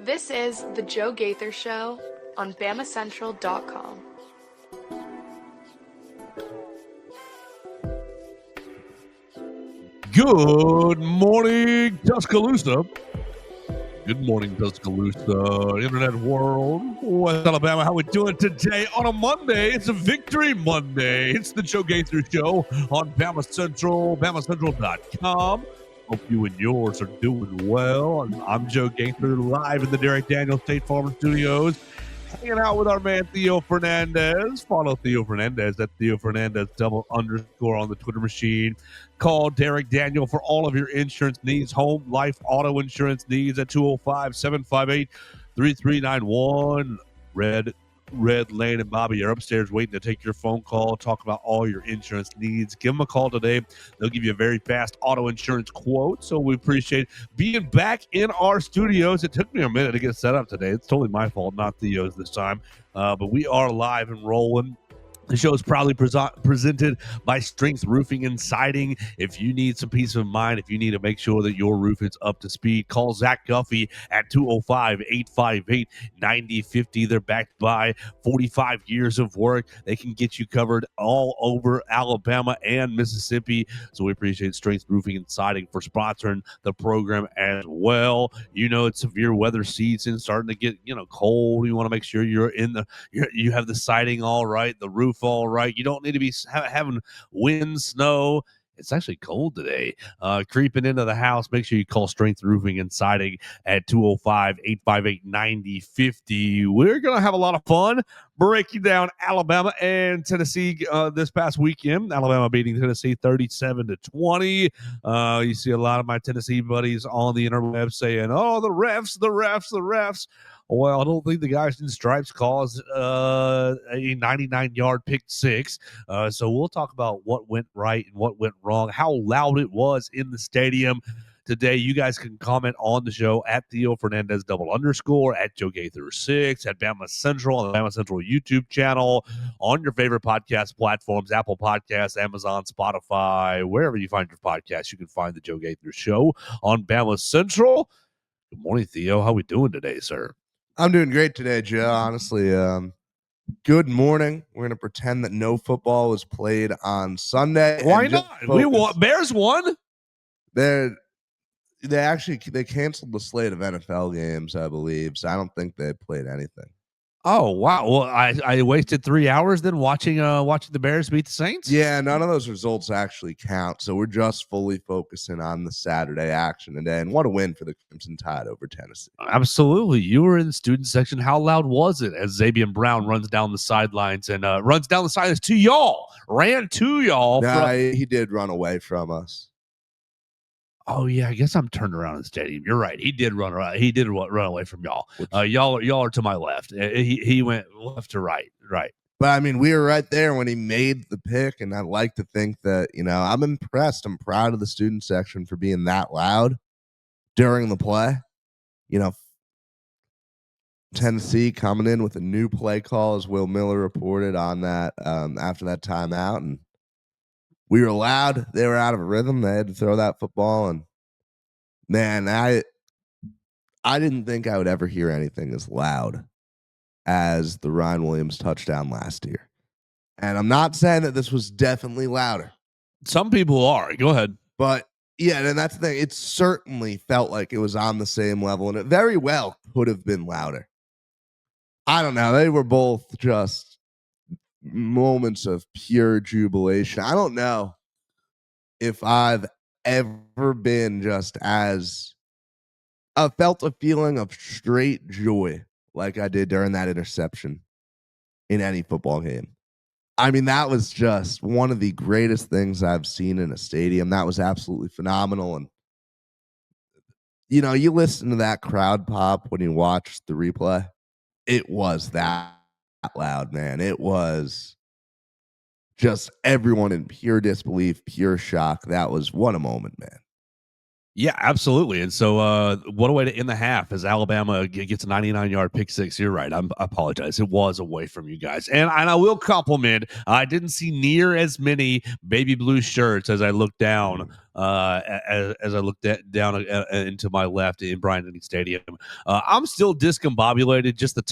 This is The Joe Gaither Show on BamaCentral.com. Good morning, Tuscaloosa. Good morning, Tuscaloosa, Internet world, West Alabama. How we doing today on a Monday? It's a Victory Monday. It's the Joe Gaither Show on Bama Central, BamaCentral.com. Hope you and yours are doing well. I'm Joe Gaither, live in the Derek Daniels State Farm Studios, hanging out with our man Theo Fernandez. Follow Theo Fernandez at Theo Fernandez __ on the Twitter machine. Call Derek Daniel for all of your insurance needs, home, life, auto insurance needs at 205-758-3391. Red Lane and Bobby are upstairs waiting to take your phone call, talk about all your insurance needs. Give them a call today. They'll give you a very fast auto insurance quote. So we appreciate being back in our studios. It took me a minute to get set up today. It's totally my fault, not Theo's this time. But we are live and rolling. The show is proudly presented by Strength Roofing and Siding. If you need some peace of mind, if you need to make sure that your roof is up to speed, call Zach Guffey at 205-858-9050. They're backed by 45 years of work. They can get you covered all over Alabama and Mississippi. So we appreciate Strength Roofing and Siding for sponsoring the program as well. You know, it's severe weather season, starting to get, cold. You want to make sure you have the siding all right, the roof all right. You don't need to be having wind, snow. It's actually cold today. Creeping into the house. Make sure you call Strength Roofing and Siding at 205-858-9050. We're going to have a lot of fun breaking down Alabama and Tennessee this past weekend. Alabama beating Tennessee 37-20. You see a lot of my Tennessee buddies on the interweb saying, oh, the refs. Well, I don't think the guys in stripes caused a 99-yard pick six. So we'll talk about what went right and what went wrong, how loud it was in the stadium today. You guys can comment on the show at Theo Fernandez _, at Joe Gaither 6, at Bama Central on the Bama Central YouTube channel, on your favorite podcast platforms, Apple Podcasts, Amazon, Spotify, wherever you find your podcasts, you can find the Joe Gaither Show on Bama Central. Good morning, Theo. How we doing today, sir? I'm doing great today, Joe. Honestly, good morning. We're gonna pretend that no football was played on Sunday. Why not? We won. Bears won. They canceled the slate of NFL games, I believe. So I don't think they played anything. Oh wow! Well, I wasted 3 hours then watching the Bears beat the Saints. Yeah, none of those results actually count. So we're just fully focusing on the Saturday action today. And what a win for the Crimson Tide over Tennessee! Absolutely. You were in the student section. How loud was it as Xavier Brown runs down the sidelines and to y'all? Ran to y'all. He did run away from us. Oh yeah, I guess I'm turned around in the stadium. You're right. He did run around. He did run away from y'all. Y'all are to my left. He went left to right. Right. But I mean, we were right there when he made the pick, and I like to think that I'm impressed. I'm proud of the student section for being that loud during the play. Tennessee coming in with a new play call, as Will Miller reported on that after that timeout, and we were loud. They were out of rhythm. They had to throw that football, and man, I didn't think I would ever hear anything as loud as the Ryan Williams touchdown last year. And I'm not saying that this was definitely louder. Some people are. Go ahead. But yeah, and that's the thing. It certainly felt like it was on the same level, and it very well could have been louder. I don't know. They were both just moments of pure jubilation. I don't know if I've ever been just as felt a feeling of straight joy like I did during that interception in any football game. I mean, that was just one of the greatest things I've seen in a stadium. That was absolutely phenomenal. And, you listen to that crowd pop when you watch the replay. It was that loud, man. It was just everyone in pure disbelief, pure shock. That was what a moment, man. Yeah, absolutely. And so, what a way to end the half as Alabama gets a 99-yard pick six. You're right. I apologize. It was away from you guys. And I will compliment, I didn't see near as many baby blue shirts as I looked down. As I looked down into my left in Bryant Denny Stadium, I'm still discombobulated. Just the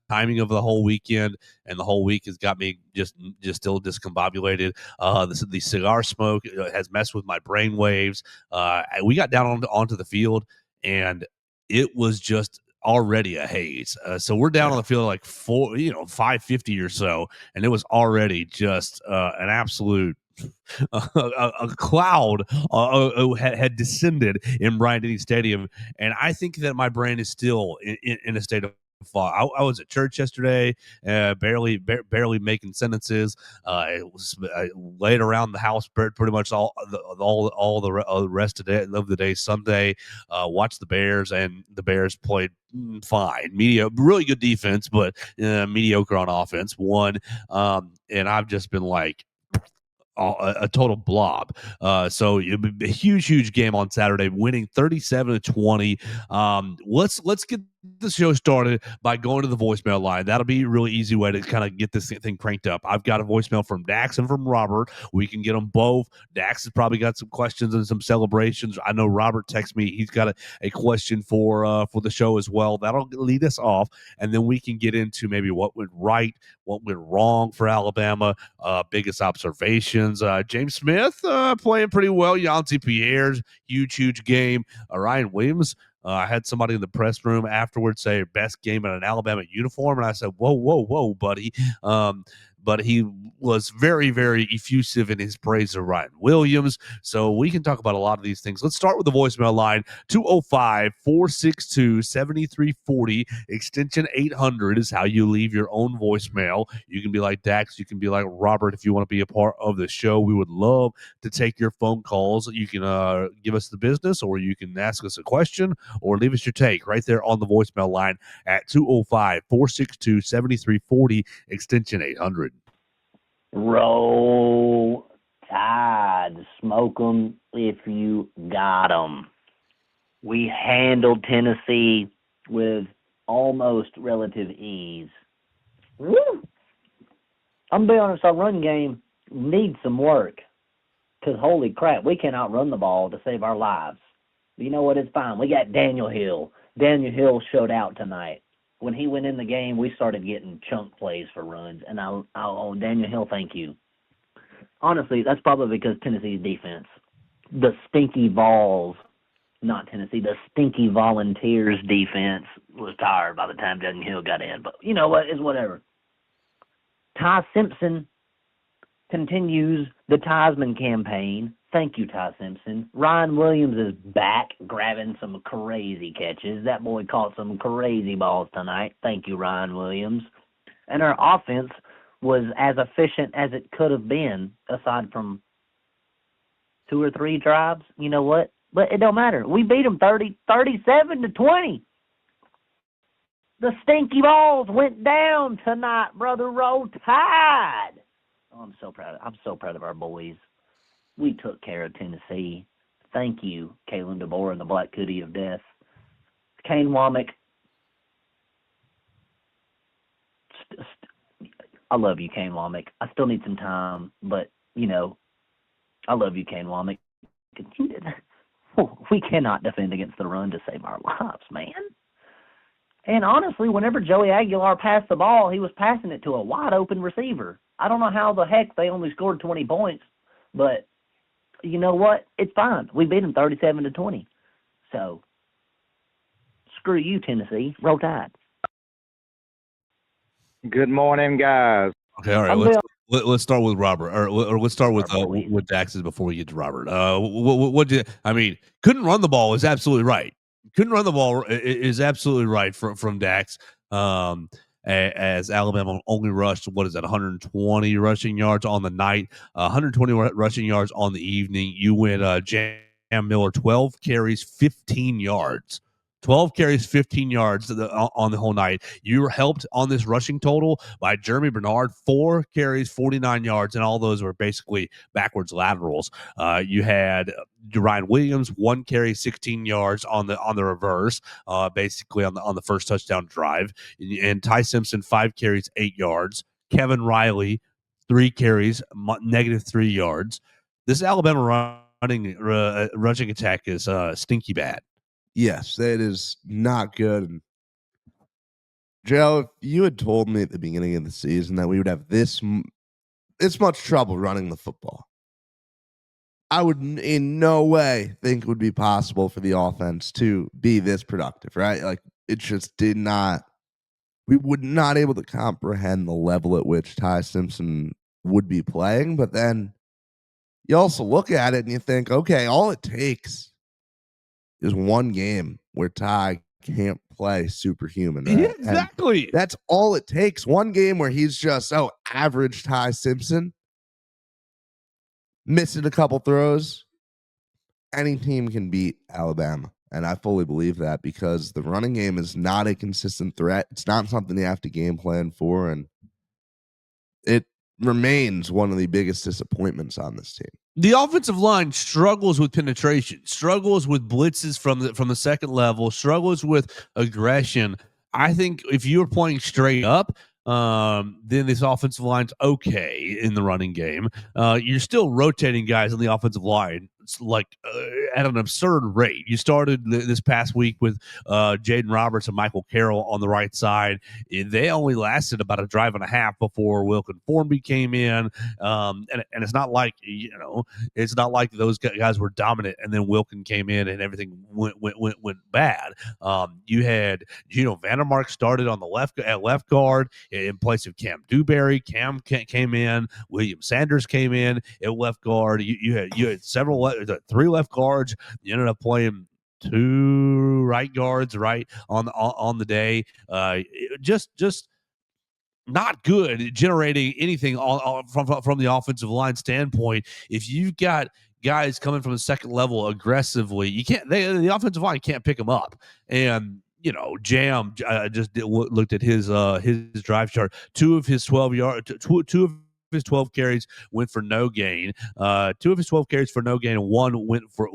timing of the whole weekend and the whole week has got me just still discombobulated. The cigar smoke has messed with my brain waves. We got down onto the field, and it was just already a haze. So we're down on the field like 550 or so, and it was already just an absolute a cloud had descended in Bryant Denny Stadium, and I think that my brain is still in a state of fog. I was at church yesterday, barely making sentences. It was laid around the house pretty much all the rest of the day. Sunday, watched the Bears, and the Bears played fine, really good defense, but mediocre on offense. And I've just been like a total blob. So a huge game on Saturday, winning 37-20. Let's get the show started by going to the voicemail line. That'll be a really easy way to kind of get this thing cranked up. I've got a voicemail from Dax and from Robert. We can get them both. Dax has probably got some questions and some celebrations. I know Robert texted me. He's got a question for the show as well. That'll lead us off, and then we can get into maybe what went right, what went wrong for Alabama, biggest observations. James Smith playing pretty well. Yancey Pierre's huge game. Ryan Williams. I had somebody in the press room afterwards say best game in an Alabama uniform, and I said, "Whoa, buddy." But he was very effusive in his praise of Ryan Williams. So we can talk about a lot of these things. Let's start with the voicemail line 205-462-7340, extension 800 is how you leave your own voicemail. You can be like Dax, you can be like Robert if you want to be a part of the show. We would love to take your phone calls. You can give us the business, or you can ask us a question, or leave us your take right there on the voicemail line at 205-462-7340, extension 800. Roll Tide. Smoke 'em if you got 'em. We handled Tennessee with almost relative ease. Woo! I'm going to be honest, our run game needs some work. Because holy crap, we cannot run the ball to save our lives. You know what? It's fine. We got Daniel Hill. Daniel Hill showed out tonight. When he went in the game, we started getting chunk plays for runs. And I'll Daniel Hill, thank you. Honestly, that's probably because Tennessee's defense. The stinky Vols, not Tennessee, the stinky Volunteers defense was tired by the time Daniel Hill got in. But you know what? It's whatever. Ty Simpson continues the Theismann campaign. Thank you, Ty Simpson. Ryan Williams is back, grabbing some crazy catches. That boy caught some crazy balls tonight. Thank you, Ryan Williams. And our offense was as efficient as it could have been, aside from 2 or 3 drives. You know what? But it don't matter. We beat them 37-20. The stinky balls went down tonight, brother. Roll Tide. Oh, I'm so proud of our boys. We took care of Tennessee. Thank you, Kalen DeBoer and the Black Cootie of Death. Kane Womack. I love you, Kane Womack. I still need some time, but, you know, I love you, Kane Womack. We cannot defend against the run to save our lives, man. And honestly, whenever Joey Aguilar passed the ball, he was passing it to a wide-open receiver. I don't know how the heck they only scored 20 points, but you know what? It's fine. We beat them 37-20. So, screw you, Tennessee. Roll Tide. Good morning, guys. Okay, all right. Let's start with Robert, or let's start with Dax's before we get to Robert. Couldn't run the ball is absolutely right. Couldn't run the ball is absolutely right from Dax. As Alabama only rushed, 120 rushing yards on the night, 120 rushing yards on the evening. You went Jam Miller 12 carries, 15 yards. 12 carries, 15 yards on the whole night. You were helped on this rushing total by Jeremy Bernard, 4 carries, 49 yards, and all those were basically backwards laterals. You had Ryan Williams, 1 carry, 16 yards on the reverse, basically on the first touchdown drive, and Ty Simpson, 5 carries, 8 yards. Kevin Riley, 3 carries, -3 yards. This Alabama rushing attack is stinky bad. Yes, it is not good. And Joe, if you had told me at the beginning of the season that we would have this much trouble running the football, I would in no way think it would be possible for the offense to be this productive, right? Like, it just did not. We would not able to comprehend the level at which Ty Simpson would be playing. But then you also look at it and you think, okay, all it takes is one game where Ty can't play superhuman. Right? Yeah, exactly. And that's all it takes. One game where he's just average Ty Simpson, missing a couple throws. Any team can beat Alabama. And I fully believe that because the running game is not a consistent threat. It's not something you have to game plan for. And it remains one of the biggest disappointments on this team. The offensive line struggles with penetration, struggles with blitzes from the second level, struggles with aggression. I think if you were playing straight up, then this offensive line's okay in the running game. You're still rotating guys on the offensive line at an absurd rate. You started this past week with Jaden Roberts and Michael Carroll on the right side. They only lasted about a drive and a half before Wilkin Formby came in, and it's not like it's not like those guys were dominant and then Wilkin came in and everything went bad. You had Gino Vandermark started on the left guard in place of Cam Dewberry. Cam came in. William Sanders came in at left guard. You had several. 3 left guards. You ended up playing 2 right guards right on the day. Just not good generating anything from the offensive line standpoint. If you've got guys coming from the second level aggressively, you can't. The offensive line can't pick them up. And Jam just looked at his drive chart. 2 of his 12 yards. Two of his 12 carries went for no gain. 2 of his 12 carries for no gain, and 1 went for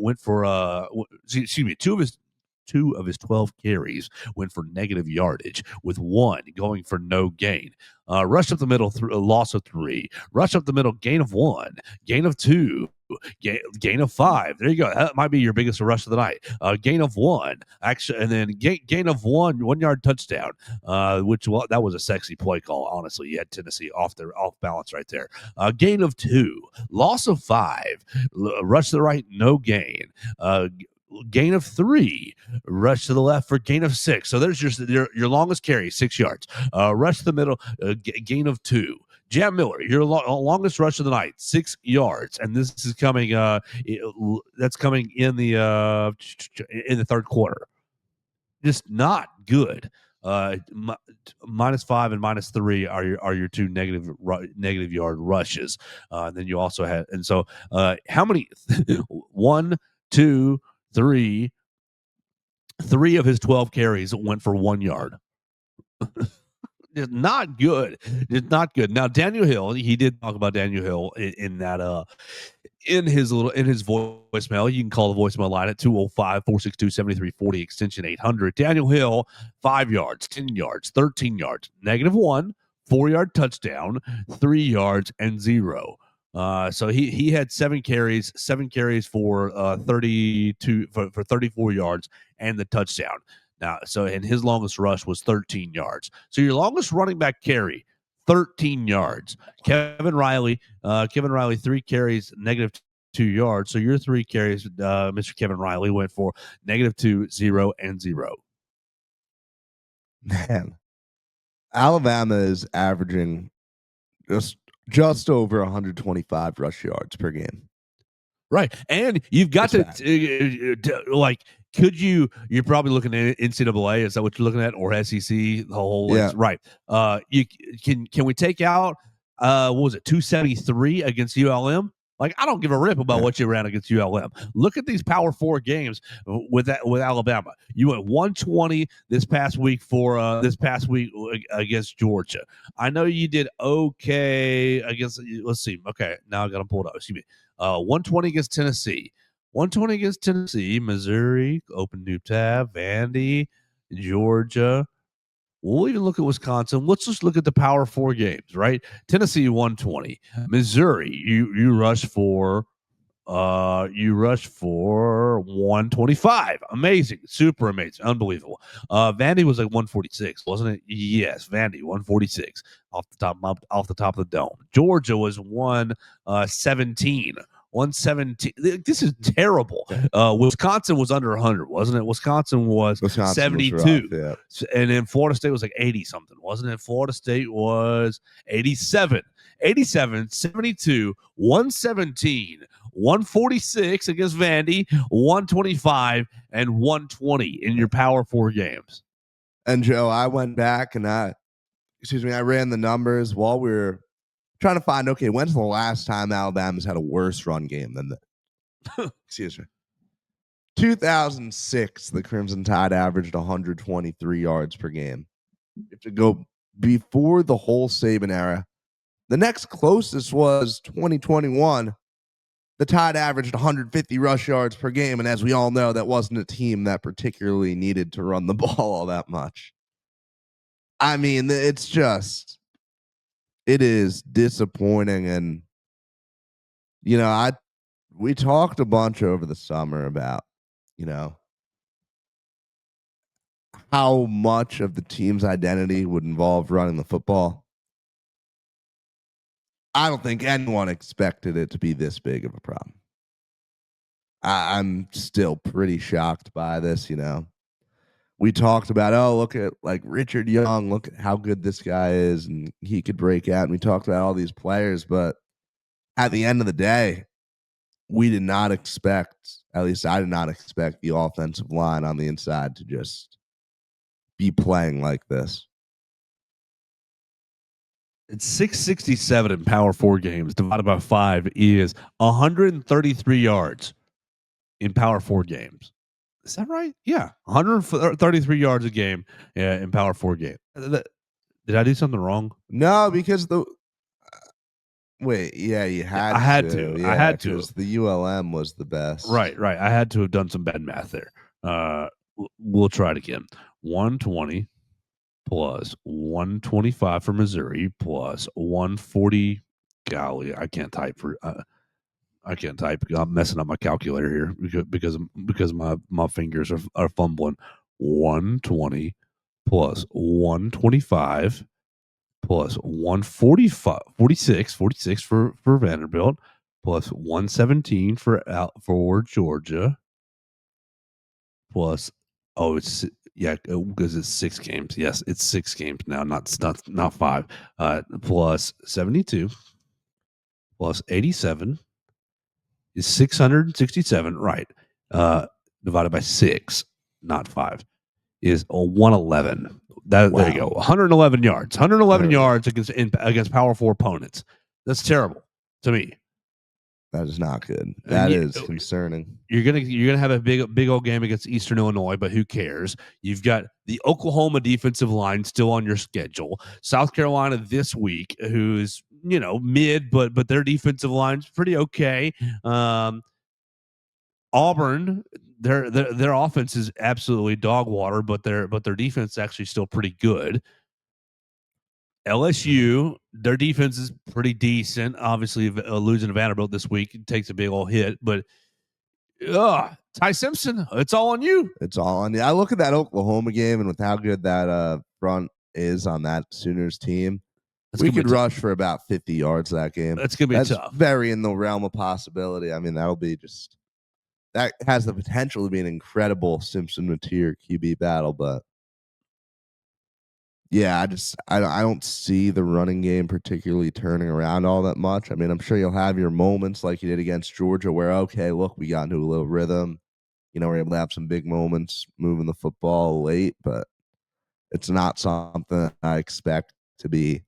2 of his 12 carries went for negative yardage, with 1 going for no gain. Rush up the middle, loss of 3. Rush up the middle, gain of 1, gain of 2. Gain of 5. There you go. That might be your biggest rush of the night. Gain of 1, actually, and then gain of 1 yard touchdown. That was a sexy play call. Honestly, you had Tennessee off balance right there. Gain of 2, loss of 5, rush to the right, no gain. Gain of 3, rush to the left for gain of 6. So there's your longest carry, 6 yards. Rush to the middle, gain of 2. Jam Miller, your longest rush of the night, 6 yards, and this is coming. That's coming in the third quarter. Just not good. -5 and -3 are your 2 negative yard rushes. And then you also had, and so how many? 1, 2, 3. 3 of his 12 carries went for 1 yard. It's not good. It's not good. Now, Daniel Hill, he did talk about Daniel Hill in that in his voicemail. You can call the voicemail line at 205-462-7340 extension 800. Daniel Hill, 5 yards, 10 yards, 13 yards, -1, 4-yard touchdown, 3 yards, and 0. So he had 7 carries for 34 yards and the touchdown. Now, and his longest rush was 13 yards. So your longest running back carry, 13 yards. Kevin Riley, 3 carries, -2 yards. So your 3 carries, Mr. Kevin Riley, went for -2, 0, and 0. Man, Alabama is averaging just over 125 rush yards per game. Right. And you've got you're probably looking at NCAA. Is that what you're looking at? Or SEC, the whole, yeah. Right. Can we take out, what was it, 273 against ULM? Like, I don't give a rip about what you ran against ULM. Look at these Power 4 games with Alabama. You went 120 this past week against Georgia. I know you did okay against. Let's see. Okay, now I got to pull it up. Excuse me. 120 against Tennessee. 120 against Tennessee, Missouri, open new tab, Vandy, Georgia. We'll even look at Wisconsin. Let's just look at the Power 4 games, right? Tennessee 120. Missouri, you rush for 125. Amazing. Super amazing. Unbelievable. Vandy was like 146, wasn't it? Yes, Vandy 146 off the top of the dome. Georgia was 117. 117. This is terrible. Wisconsin was under 100, wasn't it? Wisconsin was 72. Was rough, yeah. And then Florida State was like 80 something, wasn't it? Florida State was 87. 87, 72, 117, 146 against Vandy, 125, and 120 in your Power 4 games. And Joe, I went back and I ran the numbers while we were trying to find, okay, when's the last time Alabama's had a worse run game than that? Excuse me. 2006, the Crimson Tide averaged 123 yards per game. You have to go before the whole Saban era. The next closest was 2021. The Tide averaged 150 rush yards per game, and as we all know, that wasn't a team that particularly needed to run the ball all that much. I mean, it is disappointing, and we talked a bunch over the summer about, how much of the team's identity would involve running the football. I don't think anyone expected it to be this big of a problem. I'm still pretty shocked by this, We talked about, look at like Richard Young, look at how good this guy is, and he could break out. And we talked about all these players, but at the end of the day, we did not expect, at least I did not expect, the offensive line on the inside to just be playing like this. It's 667 in Power 4 games divided by 5 is 133 yards in Power 4 games. Is that right? Yeah, 133 yards a game in Power 4 game. Did I do something wrong? No, because wait, yeah, you had. I had to. Yeah, I had to. The ULM was the best. Right. I had to have done some bad math there. We'll try it again. 120 plus 125 for Missouri plus 140. Golly, I can't type. I'm messing up my calculator here because my fingers are fumbling. 120 plus 125 plus 146 for Vanderbilt plus 117 for Georgia plus because it's 6 games. Yes, it's 6 games now, not 5. Plus 72 plus 87 is 667, right? Divided by 6, not 5, is a 111. There you go. 111 yards. 111 yards against Power 4 opponents. That's terrible to me. That is not good. That is concerning. You're gonna have a big old game against Eastern Illinois, but who cares? You've got the Oklahoma defensive line still on your schedule. South Carolina this week, who's mid, but their defensive line's pretty okay. Auburn, their offense is absolutely dog water, but their defense is actually still pretty good. LSU, their defense is pretty decent. Obviously, losing to Vanderbilt this week takes a big old hit, but Ty Simpson, it's all on you. It's all on you. I look at that Oklahoma game, and with how good that front is on that Sooners team, we could rush for about 50 yards that game. That's going to be tough. Very in the realm of possibility. I mean, that has the potential to be an incredible Simpson-Mateer QB battle, but yeah, I don't see the running game particularly turning around all that much. I mean, I'm sure you'll have your moments like you did against Georgia where, okay, look, we got into a little rhythm. We're able to have some big moments moving the football late, but it's not something I expect to be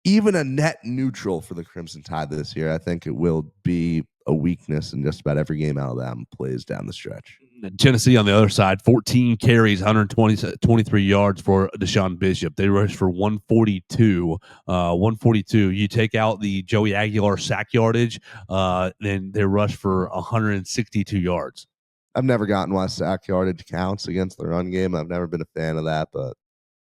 even a net neutral for the Crimson Tide this year. I think it will be a weakness in just about every game Alabama plays down the stretch. Tennessee on the other side, 14 carries, 123 yards for Deshaun Bishop. They rushed for 142. 142. You take out the Joey Aguilar sack yardage, then they rushed for 162 yards. I've never gotten why sack yardage counts against the run game. I've never been a fan of that, but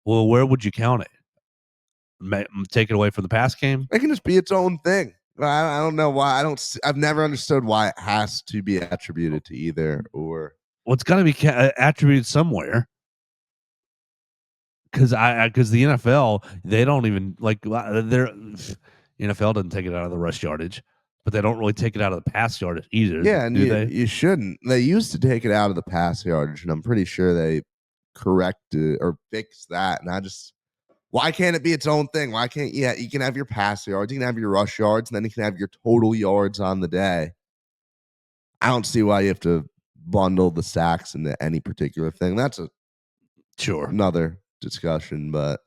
Well, where would you count it? Take it away from the pass game? it can just be its own thing. I don't know why. I've never understood why it has to be attributed to either or. Well, it's got to be attributed somewhere. Because the NFL, they don't even like their NFL doesn't take it out of the rush yardage, but they don't really take it out of the pass yardage either. Yeah, and do they? you shouldn't. They used to take it out of the pass yardage, and I'm pretty sure they corrected or fixed that. And why can't it be its own thing? Why can't you can have your pass yards, you can have your rush yards, and then you can have your total yards on the day. I don't see why you have to bundle the sacks into any particular thing. That's another discussion, but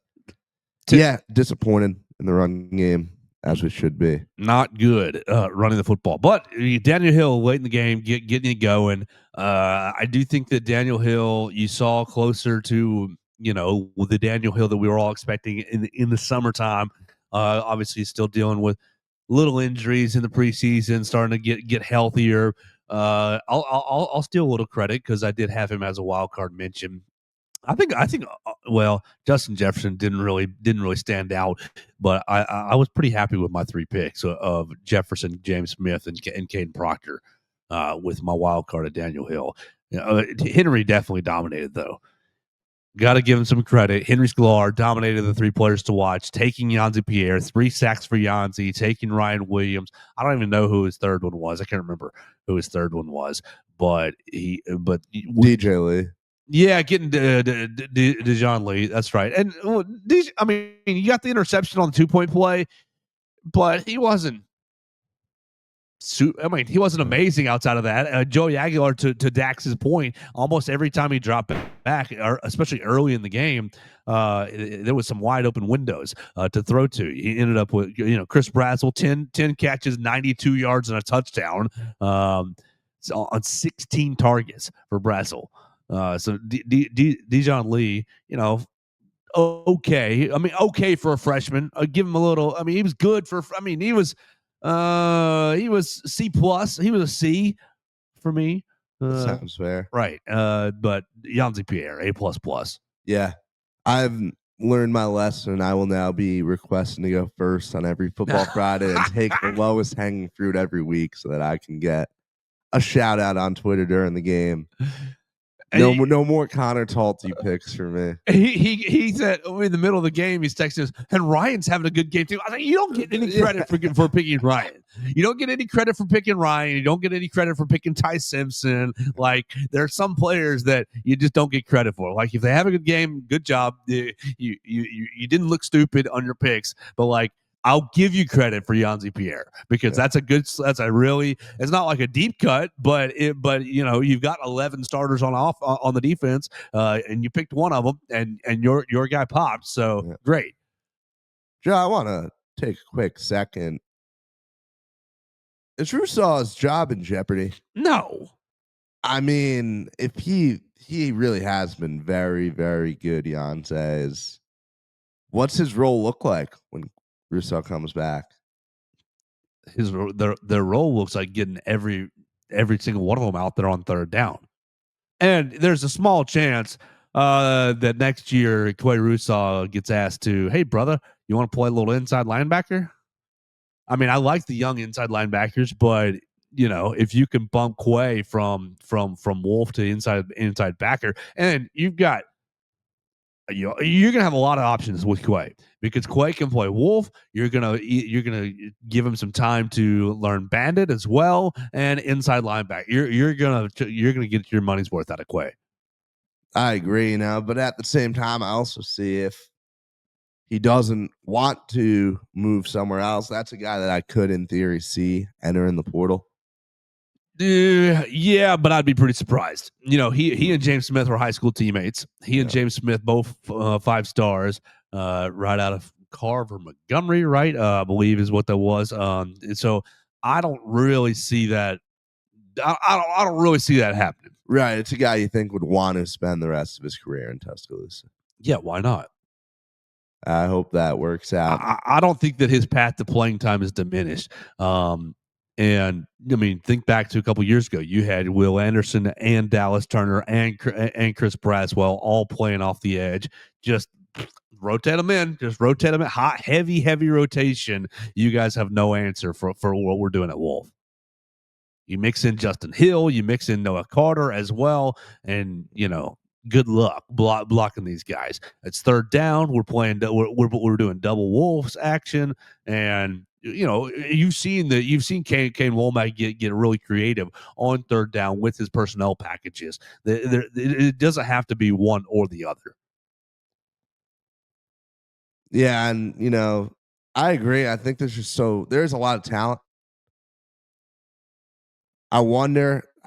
disappointed in the run game as we should be. Not good running the football, but Daniel Hill late in the game getting it going. I do think that Daniel Hill you saw closer to the Daniel Hill that we were all expecting in the summertime. Obviously, still dealing with little injuries in the preseason, starting to get healthier. I'll steal a little credit because I did have him as a wild card mention. I think. Well, Justin Jefferson didn't really stand out, but I was pretty happy with my 3 picks of Jefferson, James Smith, and Caden Proctor with my wild card of Daniel Hill. Henry definitely dominated though. Got to give him some credit. Henry Sklar dominated the 3 players to watch, taking Yanzi Pierre, 3 sacks for Yanzi, taking Ryan Williams. I don't even know who his third one was. I can't remember who his third one was, but DJ Lee. Yeah, getting Dejon Lee. That's right. And I mean, you got the interception on the 2-point play, but he wasn't. I mean, he wasn't amazing outside of that. Joey Aguilar, to Dax's point, almost every time he dropped back, or especially early in the game, there was some wide open windows to throw to. He ended up with Chris Brazzell, 10 catches, 92 yards, and a touchdown on 16 targets for Brazzell. So Dejon Lee, okay. I mean, okay for a freshman. Give him a little. I mean, he was good for. I mean, he was C+. He was a C for me. Sounds fair, right? But Yanzi Pierre, A++. Yeah, I've learned my lesson. I will now be requesting to go first on every Football Friday and take the lowest hanging fruit every week so that I can get a shout out on Twitter during the game. No more Connor Talty picks for me. He said in the middle of the game, he's texting us, and Ryan's having a good game too. I was like, you don't get any credit for picking Ryan. You don't get any credit for picking Ryan. You don't get any credit for picking Ty Simpson. Like, there are some players that you just don't get credit for. Like, if they have a good game, good job. You didn't look stupid on your picks, but like, I'll give you credit for Yanzi Pierre because it's not like a deep cut, but you've got 11 starters on the defense, and you picked one of them, and your guy popped. So great. Joe, I want to take a quick second. Is Rusaw's job in jeopardy? No. I mean, if he really has been very, very good, Yanzi, what's his role look like when Russo comes back? Their role looks like getting every single one of them out there on third down. And there's a small chance that next year Quay Russo gets asked to, hey, brother, you want to play a little inside linebacker? I mean, I like the young inside linebackers, but if you can bump Quay from Wolf to inside backer, and you've got you're gonna have a lot of options with Quay because Quay can play Wolf. You're gonna give him some time to learn Bandit as well and inside linebacker. You're gonna get your money's worth out of Quay. I agree now, but at the same time, I also see if he doesn't want to move somewhere else, that's a guy that I could, in theory, see enter in the portal. Yeah, but I'd be pretty surprised. He and James Smith were high school teammates. He and James Smith both 5 stars right out of Carver Montgomery, right? I believe is what that was. And so I don't really see that. I don't really see that happening. Right. It's a guy you think would want to spend the rest of his career in Tuscaloosa. Yeah, why not? I hope that works out. I don't think that his path to playing time is diminished. And I mean, think back to a couple years ago. You had Will Anderson and Dallas Turner and Chris Braswell all playing off the edge. Just rotate them in. Just rotate them in. Hot, heavy rotation. You guys have no answer for what we're doing at Wolf. You mix in Justin Hill. You mix in Noah Carter as well. And, good luck blocking these guys. It's third down. We're playing. We're doing double Wolves action, and you've seen Kane Womack get really creative on third down with his personnel packages. It doesn't have to be one or the other. Yeah, and I agree. I think there's a lot of talent.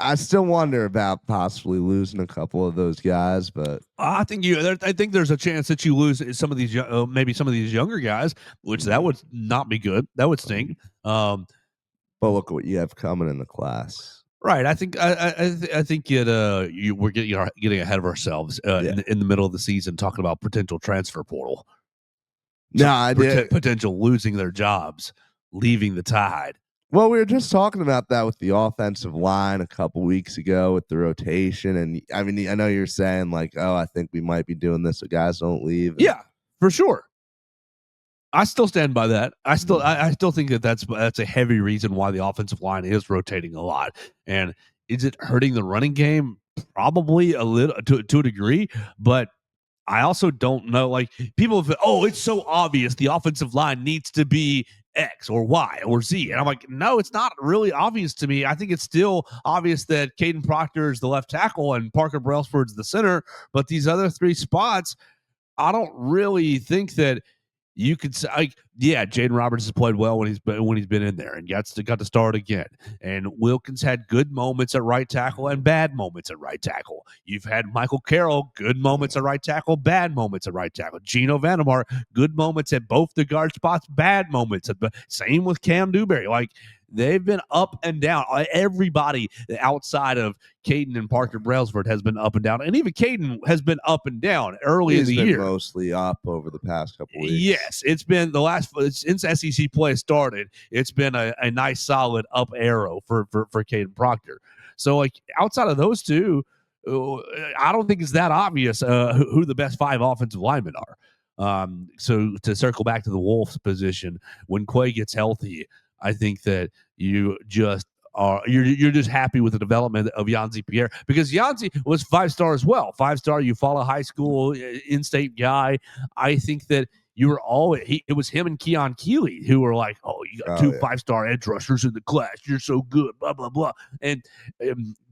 I still wonder about possibly losing a couple of those guys, but I think there's a chance that you lose some of these maybe some of these younger guys, which that would not be good. That would stink. But look at what you have coming in the class. Right. I think we're getting ahead of ourselves in the middle of the season talking about potential transfer portal. Potential losing their jobs, leaving the Tide. Well, we were just talking about that with the offensive line a couple weeks ago with the rotation. And I mean, I know you're saying like, oh, I think we might be doing this so guys don't leave. Yeah, for sure. I still stand by that. I still think that's a heavy reason why the offensive line is rotating a lot. And is it hurting the running game? Probably a little to a degree, but I also don't know. Like people have, it's so obvious the offensive line needs to be X or Y or Z. And I'm like, no, it's not really obvious to me. I think it's still obvious that Caden Proctor is the left tackle and Parker Brailsford's the center. But these other three spots, I don't really think that you could say, Jaden Roberts has played well when he's been in there and got to start again. And Wilkins had good moments at right tackle and bad moments at right tackle. You've had Michael Carroll, good moments at right tackle, bad moments at right tackle. Gino Vandermark, good moments at both the guard spots, bad moments same with Cam Newberry. Like they've been up and down. Everybody outside of Caden and Parker Brailsford has been up and down. And even Caden has been up and down early in the year. Mostly up over the past couple weeks. Yes, it's been since SEC play started, it's been a nice solid up arrow for Caden Proctor. So like outside of those two, I don't think it's that obvious who the best five offensive linemen are. So to circle back to the Wolves position, when Quay gets healthy, I think that you're just happy with the development of Yanzi Pierre because Yanzi was 5-star as well. 5-star, you follow high school in-state guy. I think that you were it was him and Keon Keeley who were like, oh, you got two 5-star edge rushers in the class. You're so good, blah, blah, blah. And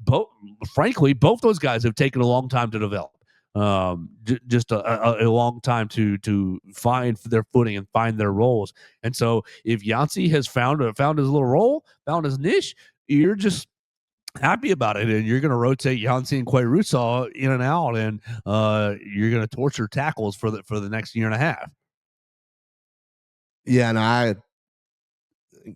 both those guys have taken a long time to develop. Just a long time to find their footing and find their roles. And so if Yanzi has found his little role, found his niche, you're just happy about it. And you're going to rotate Yanzi and Quay Russaw in and out. And you're going to torture tackles for the next year and a half. Yeah. And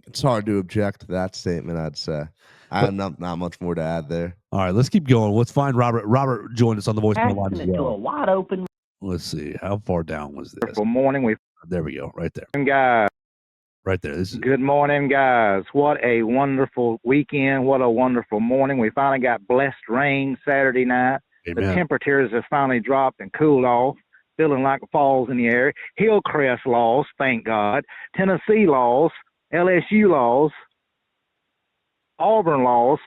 it's hard to object to that statement, I'd say. I have not much more to add there. All right, let's keep going. Let's find Robert. Robert joined us on the voicemail line as well. To a wide open. Let's see. How far down was this? Good morning. There we go. Right there. Guys. Right there. Good morning, guys. What a wonderful weekend. What a wonderful morning. We finally got blessed rain Saturday night. Amen. The temperatures have finally dropped and cooled off, feeling like fall's in the air. Hillcrest lost, thank God. Tennessee lost. LSU lost. Auburn lost.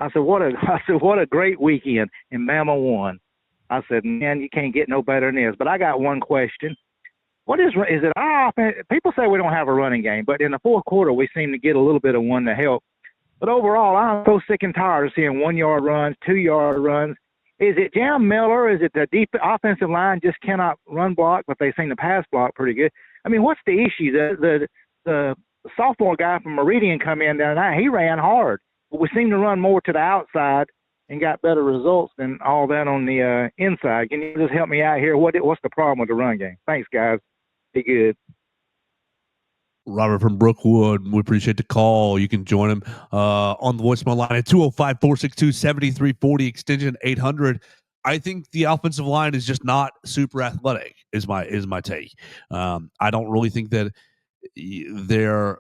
I said, what a great weekend. And Bama won. I said, man, you can't get no better than this. But I got one question. What is it? People say we don't have a running game, but in the fourth quarter, we seem to get a little bit of one to help. But overall, I'm so sick and tired of seeing 1-yard runs, 2-yard runs. Is it Jam Miller? Is it the deep offensive line just cannot run block, but they seem to pass block pretty good? I mean, what's the issue? The sophomore guy from Meridian come in there, and he ran hard. But we seem to run more to the outside and got better results than all that on the inside. Can you just help me out here? What's the problem with the run game? Thanks, guys. Be good. Robert from Brookwood, we appreciate the call. You can join him on the voicemail line at 205-462-7340, extension 800. I think the offensive line is just not super athletic, is my take. I don't really think that they're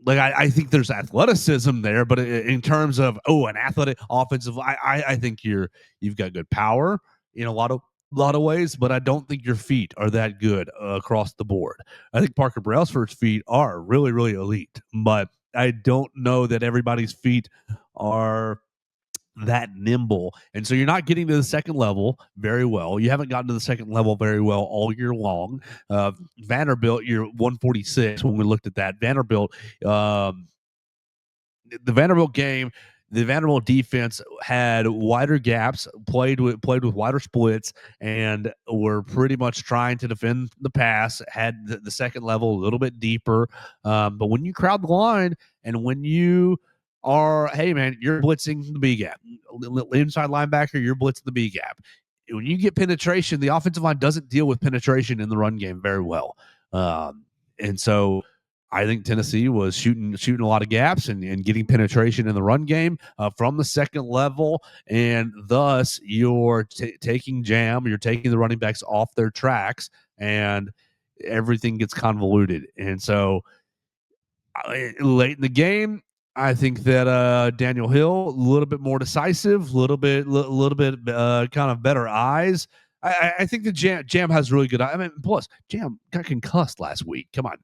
like I think there's athleticism there, but in terms of an athletic offensive, I think you've got good power in a lot of ways, but I don't think your feet are that good across the board. I think Parker Brailsford's feet are really, really elite, but I don't know that everybody's feet are that nimble. And so you're not getting to the second level very well. You haven't gotten to the second level very well all year long. Vanderbilt, you're 146 when we looked at that. Vanderbilt, the Vanderbilt game, the Vanderbilt defense had wider gaps, played with wider splits, and were pretty much trying to defend the pass. Had the second level a little bit deeper, but when you crowd the line and when you hey man, you're blitzing the B gap, inside linebacker, you're blitzing the B gap. When you get penetration, the offensive line doesn't deal with penetration in the run game very well, and so I think Tennessee was shooting a lot of gaps and getting penetration in the run game from the second level, and thus you're taking you're taking the running backs off their tracks, and everything gets convoluted. And so late in the game, I think that Daniel Hill, a little bit more decisive, little bit kind of better eyes. I think the Jam has really good. I mean, plus Jam got concussed last week. Come on,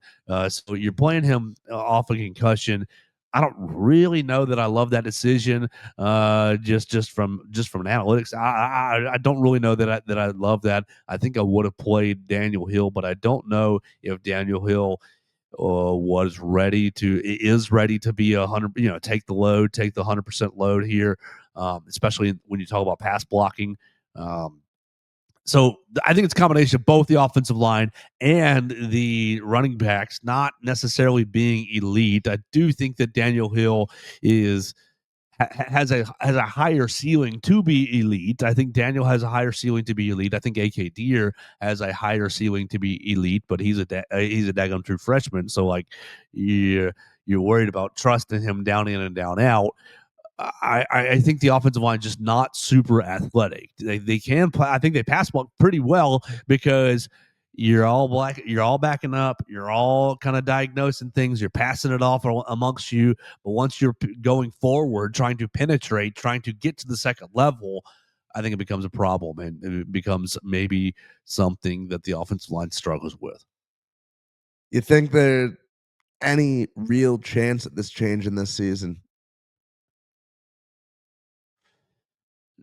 so you're playing him off a concussion. I don't really know that I love that decision. Just from an analytics, I don't really know that I love that. I think I would have played Daniel Hill, but I don't know if Daniel Hill is ready to be 100, take the 100% load here, especially when you talk about pass blocking. So I think it's a combination of both the offensive line and the running backs not necessarily being elite. I do think that Daniel Hill has a higher ceiling to be elite. I think Daniel has a higher ceiling to be elite. I think AK Deer has a higher ceiling to be elite, but he's a daggone true freshman. So like you're worried about trusting him down in and down out. I think the offensive line is just not super athletic. They can play. I think they pass block pretty well because you're all backing up. You're all kind of diagnosing things. You're passing it off amongst you. But once you're going forward, trying to penetrate, trying to get to the second level, I think it becomes a problem, and it becomes maybe something that the offensive line struggles with. You think there's any real chance at this change in this season?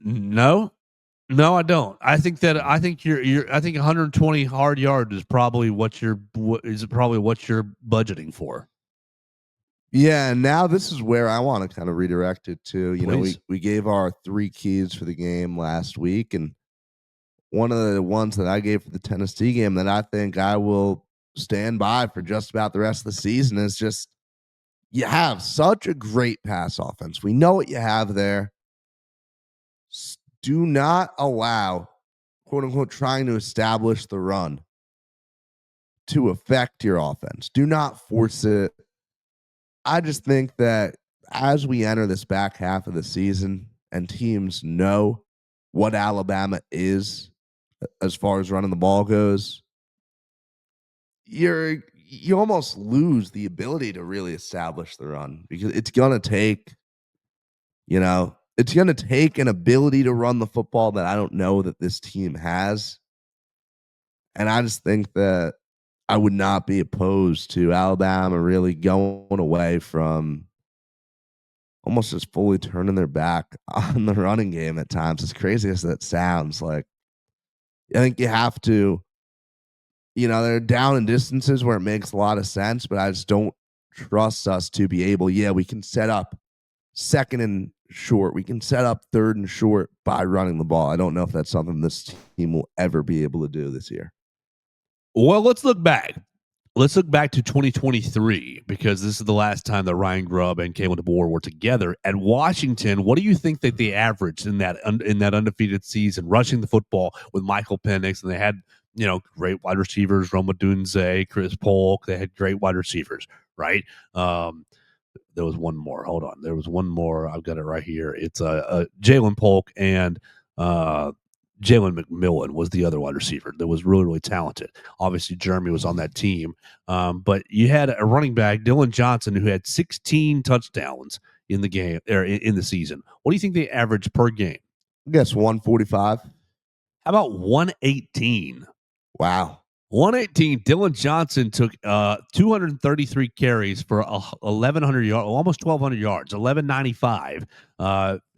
No, I don't. I think 120 hard yards is probably what you're budgeting for. Yeah, and now this is where I want to kind of redirect it to. You know, Please. we gave our 3 keys for the game last week, and one of the ones that I gave for the Tennessee game that I think I will stand by for just about the rest of the season is just you have such a great pass offense. We know what you have there. Do not allow, quote unquote, trying to establish the run to affect your offense. Do not force it. I just think that as we enter this back half of the season and teams know what Alabama is as far as running the ball goes, you almost lose the ability to really establish the run because it's going to take, it's going to take an ability to run the football that I don't know that this team has. And I just think that I would not be opposed to Alabama really going away from almost just fully turning their back on the running game at times. As crazy as that sounds, like, I think you have to, they're down in distances where it makes a lot of sense, but I just don't trust us to be able, we can set up second and short. We can set up third and short by running the ball. I don't know if that's something this team will ever be able to do this year. Well, let's look back. Let's look back to 2023 because this is the last time that Ryan Grubb and Kalen DeBoer were together at Washington. What do you think that they averaged in that undefeated season, rushing the football with Michael Penix, and they had great wide receivers, Roma Dunze, Chris Polk. They had great wide receivers, right? There was one more. Hold on. There was one more. I've got it right here. It's Jalen Polk and Jalen McMillan was the other wide receiver that was really, really talented. Obviously, Jeremy was on that team. But you had a running back, Dylan Johnson, who had 16 touchdowns in the game or in the season. What do you think they averaged per game? I guess 145. How about 118? Wow. 118. Dylan Johnson took 233 carries for 1,100 yards, almost 1,200 yards, 1,195,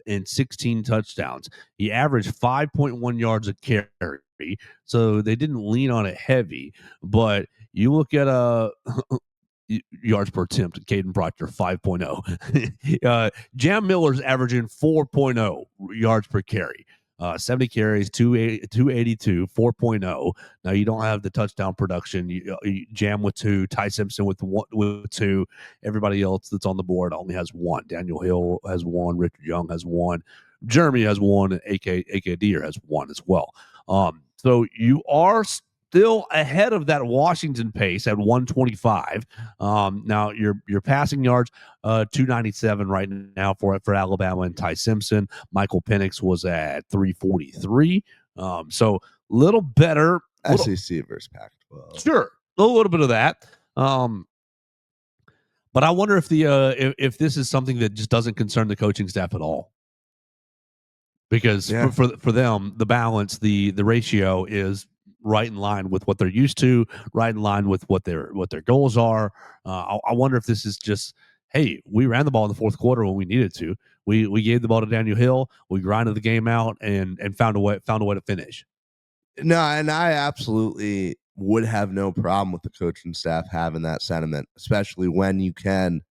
and 16 touchdowns. He averaged 5.1 yards a carry, so they didn't lean on it heavy. But you look at yards per attempt, Caden Proctor 5.0. Jam Miller's averaging 4.0 yards per carry. 70 carries, 282, 4.0. Now you don't have the touchdown production. You Jam with 2, Ty Simpson with 2. Everybody else that's on the board only has 1. Daniel Hill has 1. Richard Young has 1. Jeremy has 1, and AK Deer has 1 as well. So you are still ahead of that Washington pace at 125. Now your passing yards, 297 right now for Alabama and Ty Simpson. Michael Penix was at 343. So little better. SEC versus Pac-12. Sure, a little bit of that. But I wonder if if this is something that just doesn't concern the coaching staff at all. Because for them, the balance, the ratio is right in line with what they're used to, right in line with what their goals are. I wonder if this is just, hey, we ran the ball in the fourth quarter when we needed to. We gave the ball to Daniel Hill. We grinded the game out and found a way to finish. No, and I absolutely would have no problem with the coaching staff having that sentiment, especially when you can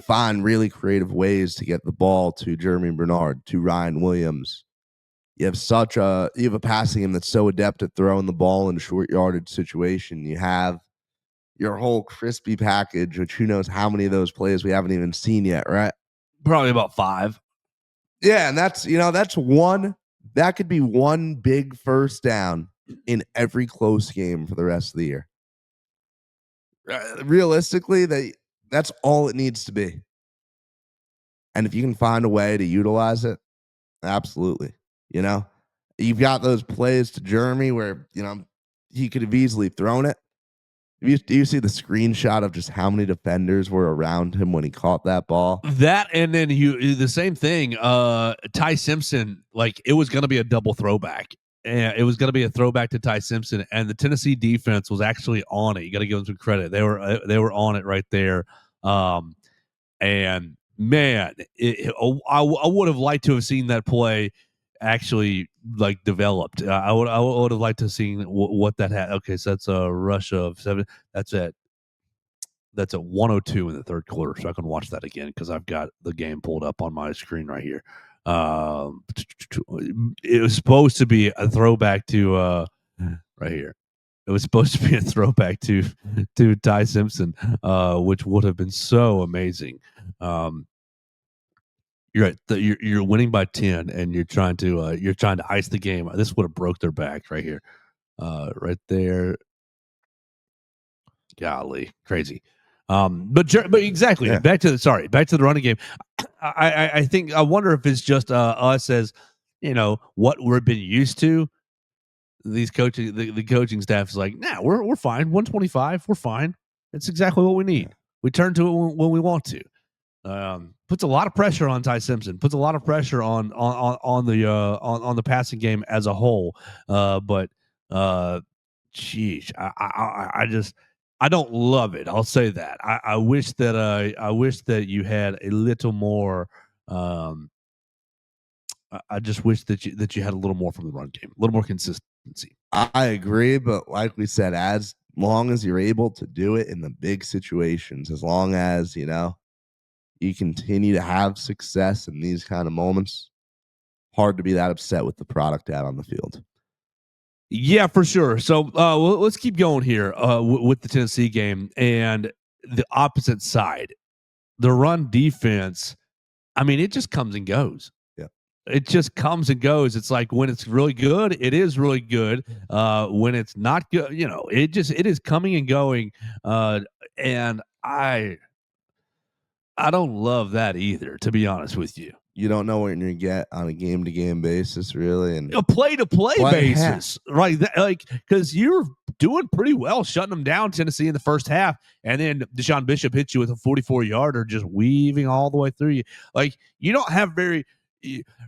find really creative ways to get the ball to Jeremy Bernard, to Ryan Williams. You have a passing game that's so adept at throwing the ball in a short yardage situation. You have your whole crispy package, which who knows how many of those plays we haven't even seen yet, right? Probably about 5. Yeah, and that's one. That could be one big first down in every close game for the rest of the year. Realistically, that's all it needs to be. And if you can find a way to utilize it, absolutely. You've got those plays to Jeremy where, he could have easily thrown it. Do you see the screenshot of just how many defenders were around him when he caught that ball? That, and then the same thing, Ty Simpson, like it was going to be a double throwback. And it was going to be a throwback to Ty Simpson, and the Tennessee defense was actually on it. You got to give them some credit. They were on it right there. And man, I would have liked to have seen that play actually like developed. I would have liked to have seen what that had. Okay, so that's a rush of 7. That's at 102 in the third quarter. So I can watch that again because I've got the game pulled up on my screen right here. It was supposed to be a throwback to right here. It was supposed to be a throwback to Ty Simpson, which would have been so amazing. You're right. You're winning by 10, and you're trying to ice the game. This would have broke their back right here, right there. Golly, crazy. But exactly. Yeah. Back to the running game. I wonder if it's just us as what we've been used to. These coaching, the coaching staff is like, nah, we're fine. 125, we're fine. It's exactly what we need. We turn to it when we want to. Puts a lot of pressure on Ty Simpson. Puts a lot of pressure on the passing game as a whole. But geez, I don't love it. I'll say that. I wish that you had a little more. I just wish that you had a little more from the run game, a little more consistency. I agree, but like we said, as long as you're able to do it in the big situations, as long as you continue to have success in these kind of moments, hard to be that upset with the product out on the field. Yeah, for sure. So let's keep going here with the Tennessee game and the opposite side. The run defense, I mean, it just comes and goes. Yeah. it just comes and goes. It's like when it's really good, it is really good. When it's not good, it is coming and going. And I don't love that either, to be honest with you. You don't know what you're going to get on a game-to-game basis, really. And A play-to-play Play- basis, right? Because you're doing pretty well shutting them down, Tennessee, in the first half, and then Deshaun Bishop hits you with a 44-yarder just weaving all the way through you. Like, you don't have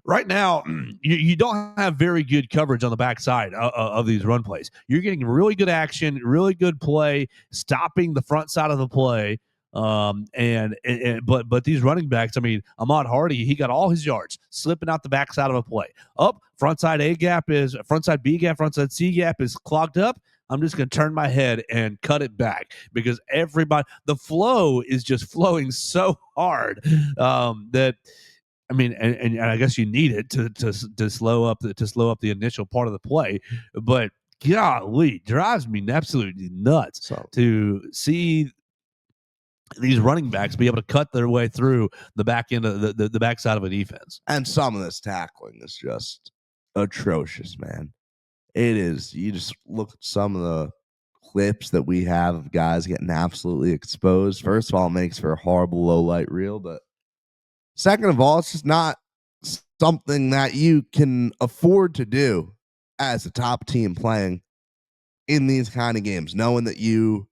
right now, you don't have very good coverage on the backside of these run plays. You're getting really good action, really good play, stopping the front side of the play. But these running backs, I mean, Ahmad Hardy, he got all his yards slipping out the backside of a play. Up frontside B gap, frontside C gap is clogged up. I'm just going to turn my head and cut it back because the flow is just flowing so hard that. I mean, and I guess you need it to slow up the initial part of the play, but golly, drives me absolutely nuts to see these running backs be able to cut their way through the back end of the backside of a defense. And some of this tackling is just atrocious, man. It is. You just look at some of the clips that we have of guys getting absolutely exposed. First of all, it makes for a horrible low light reel, but second of all, it's just not something that you can afford to do as a top team playing in these kind of games, knowing that you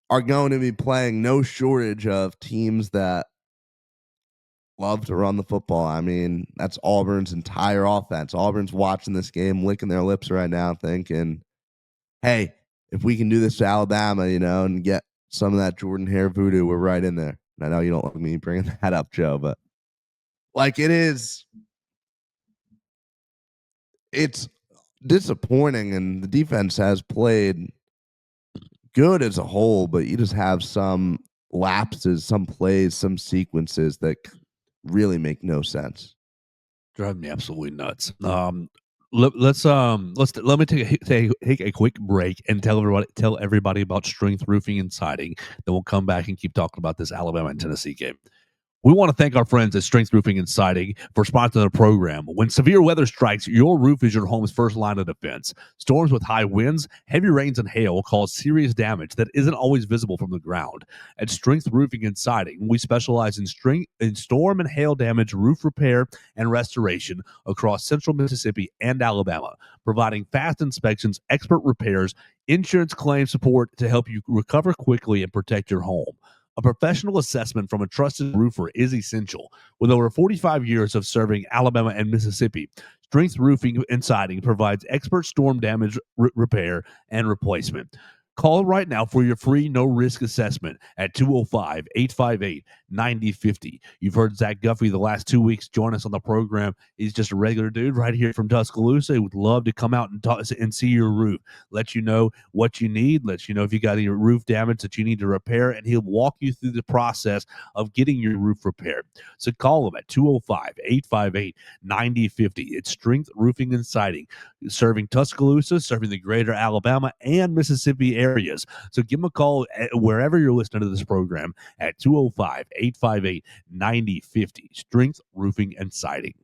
are going to be playing no shortage of teams that love to run the football. I mean, that's Auburn's entire offense. Auburn's watching this game, licking their lips right now, thinking, hey, if we can do this to Alabama, and get some of that Jordan Hare voodoo, we're right in there. And I know you don't like me bringing that up, Joe, but it's disappointing, and the defense has played good as a whole, but you just have some lapses, some plays, some sequences that really make no sense. Drive me absolutely nuts. Let me take a quick break and tell everybody about Strength Roofing and Siding. Then we'll come back and keep talking about this Alabama and Tennessee game. We want to thank our friends at Strength Roofing and Siding for sponsoring the program. When severe weather strikes, your roof is your home's first line of defense. Storms with high winds, heavy rains, and hail cause serious damage that isn't always visible from the ground. At Strength Roofing and Siding, we specialize in storm and hail damage roof repair and restoration across central Mississippi and Alabama, providing fast inspections, expert repairs, insurance claim support to help you recover quickly and protect your home. A professional assessment from a trusted roofer is essential. With over 45 years of serving Alabama and Mississippi, Strength Roofing and Siding provides expert storm damage repair and replacement. Call right now for your free no-risk assessment at 205-858-9050. You've heard Zach Guffey the last 2 weeks join us on the program. He's just a regular dude right here from Tuscaloosa. He would love to come out and see your roof, let you know what you need, let you know if you got any roof damage that you need to repair, and he'll walk you through the process of getting your roof repaired. So call him at 205-858-9050. It's Strength Roofing and Siding, serving Tuscaloosa, serving the greater Alabama and Mississippi areas. So give them a call wherever you're listening to this program at 205-858-9050. Strength Roofing and Siding.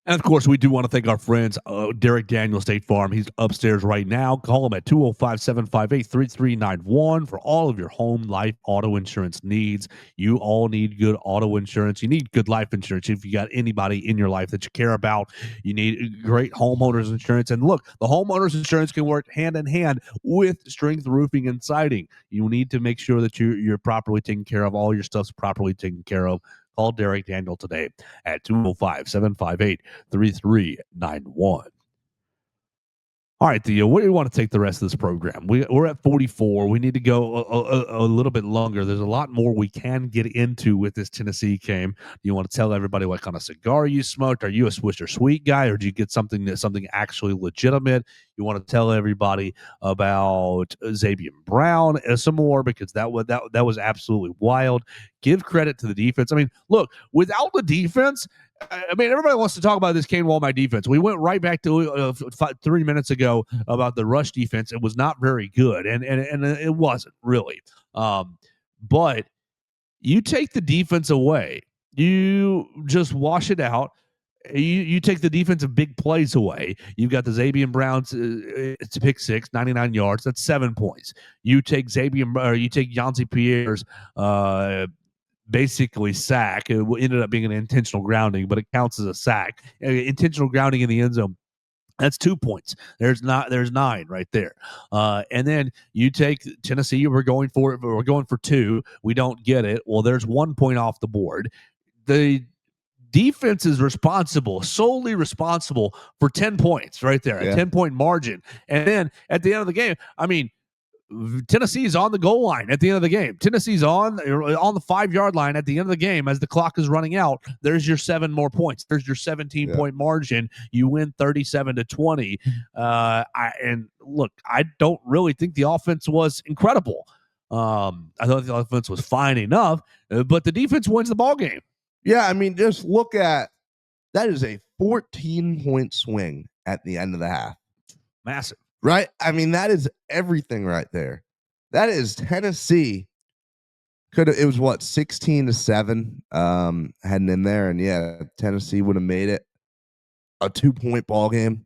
And, of course, we do want to thank our friends, Derek Daniel, State Farm. He's upstairs right now. Call him at 205-758-3391 for all of your home, life, auto insurance needs. You all need good auto insurance. You need good life insurance. If you got anybody in your life that you care about, you need great homeowners insurance. And, look, the homeowners insurance can work hand in hand with Strength Roofing and Siding. You need to make sure that you're properly taken care of. All your stuff's properly taken care of. Call Derek Daniel today at 205-758-3391. All right, Theo, where do you want to take the rest of this program? We're at 44. We need to go a little bit longer. There's a lot more we can get into with this Tennessee game. Do you want to tell everybody what kind of cigar you smoked? Are you a Swisher Sweet guy, or do you get something actually legitimate? You want to tell everybody about Xavier Brown some more, because that was absolutely wild. Give credit to the defense. I mean, look, without the defense, I mean, everybody wants to talk about this Kane Wommack defense. We went right back to 3 minutes ago about the rush defense. It was not very good, and it wasn't really. But you take the defense away, You just wash it out. You take the defensive big plays away. You've got the Xavier Browns. It's a pick six, 99 yards. That's 7 points. You take you take Yancey Pierre's basically sack. It ended up being an intentional grounding, but it counts as a sack. Intentional grounding in the end zone. That's 2 points. There's 9 right there. And then you take Tennessee. We're going for it. We're going for 2. We don't get it. Well, there's 1 point off the board. The defense is solely responsible for 10 points right there, a 10-point margin. And then at the end of the game, I mean, Tennessee's on the goal line at the end of the game. Tennessee's on the 5-yard line at the end of the game as the clock is running out. There's your 7 more points. There's your 17-point margin. You win 37-20. And look, I don't really think the offense was incredible. I thought the offense was fine enough, but the defense wins the ball game. Yeah, I mean, just look at that is a 14-point swing at the end of the half. Massive. Right? I mean, that is everything right there. That is Tennessee. It was what, 16-7 heading in there. And yeah, Tennessee would have made it a 2-point ball game.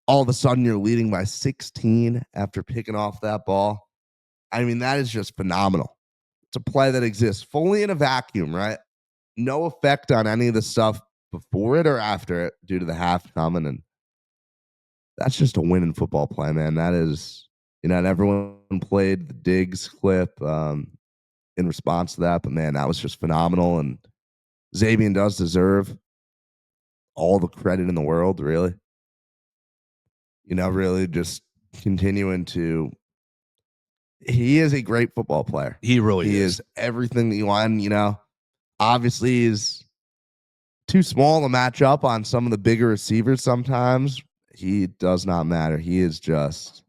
All of a sudden, you're leading by 16 after picking off that ball. I mean, that is just phenomenal. It's a play that exists fully in a vacuum, right? No effect on any of the stuff before it or after it due to the half coming. And that's just a winning football play, man. That is, and everyone played the Diggs clip in response to that. But, man, that was just phenomenal. And Xavier does deserve all the credit in the world, really. Really just continuing to – he is a great football player. He really is. He is everything that you want, Obviously, he's too small to match up on some of the bigger receivers sometimes. He does not matter. He is just.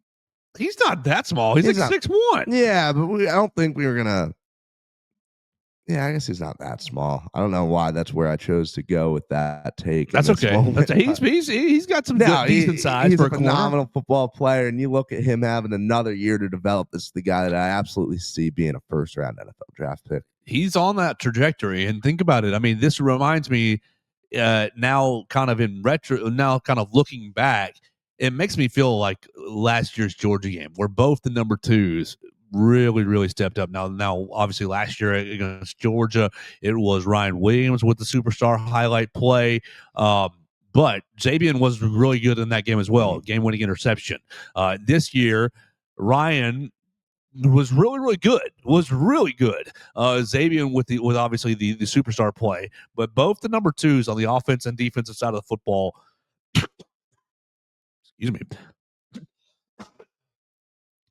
He's not that small. He's like 6'1". Yeah, but I don't think we were gonna. Yeah, I guess he's not that small. I don't know why that's where I chose to go with that take. That's okay. He's got some decent size. He's for a phenomenal football player, and you look at him having another year to develop. This is the guy that I absolutely see being a first-round NFL draft pick. He's on that trajectory, and think about it. I mean, this reminds me. Now kind of looking back, it makes me feel like last year's Georgia game where both the number 2s really, really stepped up. Now, obviously last year against Georgia, it was Ryan Williams with the superstar highlight play. But Xavier was really good in that game as well. Game-winning interception. This year, Ryan was really good. Xavier with obviously the superstar play, but both the number 2s on the offense and defensive side of the football.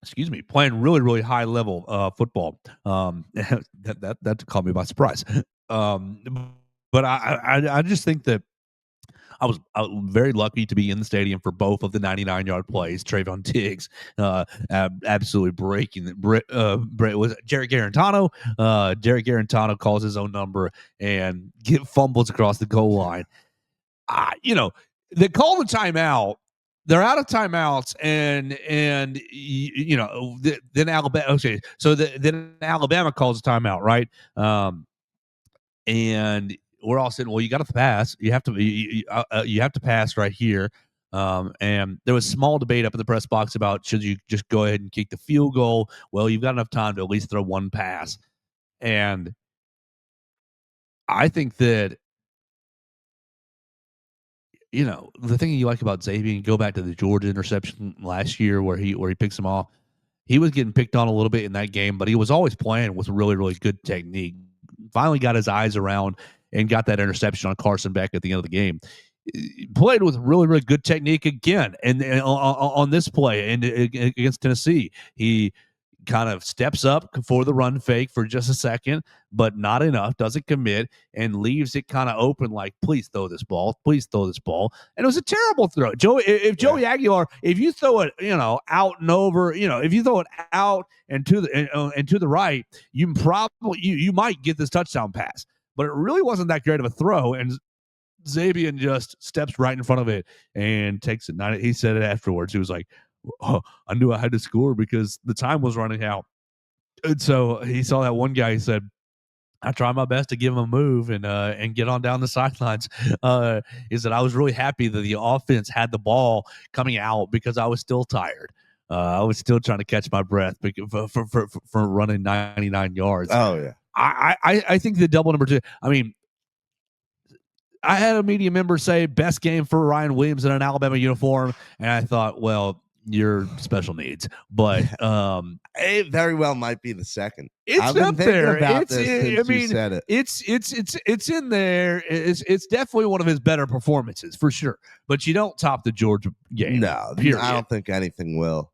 Excuse me, playing really high level football. That caught me by surprise. But I just think that I was very lucky to be in the stadium for both of the 99-yard plays. Trayvon Diggs absolutely breaking. Was Jarrett Garantano? Jarrett Garantano calls his own number and fumbles across the goal line. They call the timeout. They're out of timeouts, and then Alabama. Okay, so then Alabama calls a timeout, right? And we're all saying, well, you got to pass. You have to pass right here. And there was small debate up in the press box about should you just go ahead and kick the field goal? Well, you've got enough time to at least throw one pass. And I think that, the thing you like about Xavier, and go back to the Georgia interception last year where he picks them off. He was getting picked on a little bit in that game, but he was always playing with really good technique. Finally got his eyes around and got that interception on Carson Beck at the end of the game. He played with really good technique again, and on this play and against Tennessee, he kind of steps up for the run fake for just a second, but not enough, doesn't commit, and leaves it kind of open like, please throw this ball. And it was a terrible throw. Joey Aguilar, if you throw it, out and over, if you throw it out and to the right, you might get this touchdown pass. But it really wasn't that great of a throw, and Xavier just steps right in front of it and takes it. He said it afterwards. He was like, oh, I knew I had to score because the time was running out. And so he saw that one guy. He said, I try my best to give him a move and get on down the sidelines. Is that I was really happy that the offense had the ball coming out because I was still tired. I was still trying to catch my breath for running 99 yards. Oh yeah. I think the double number 2. I mean, I had a media member say best game for Ryan Williams in an Alabama uniform, and I thought, well, you're special needs, but It very well might be the second. it's I've been up thinking there. about It's this I since you mean, said it. it's in there. It's definitely one of his better performances for sure. But you don't top the Georgia game. No, period. I don't think anything will.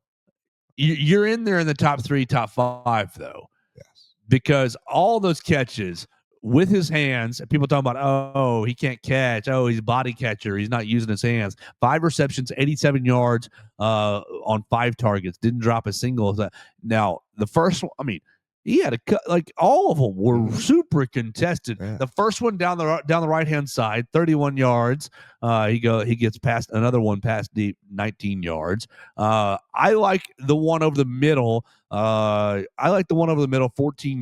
You're in there in the top 3, top 5 though, Yes. because all those catches with his hands, people talking about, oh, he can't catch. Oh, he's a body catcher. He's not using his hands. 5 receptions, 87 yards on 5 targets. Didn't drop a single. Now, the first one, I mean, he had a cut. Like all of them were super contested. Yeah. The first one down the right hand side, 31 yards. He gets past another one past deep, 19 yards. I like the one over the middle. 14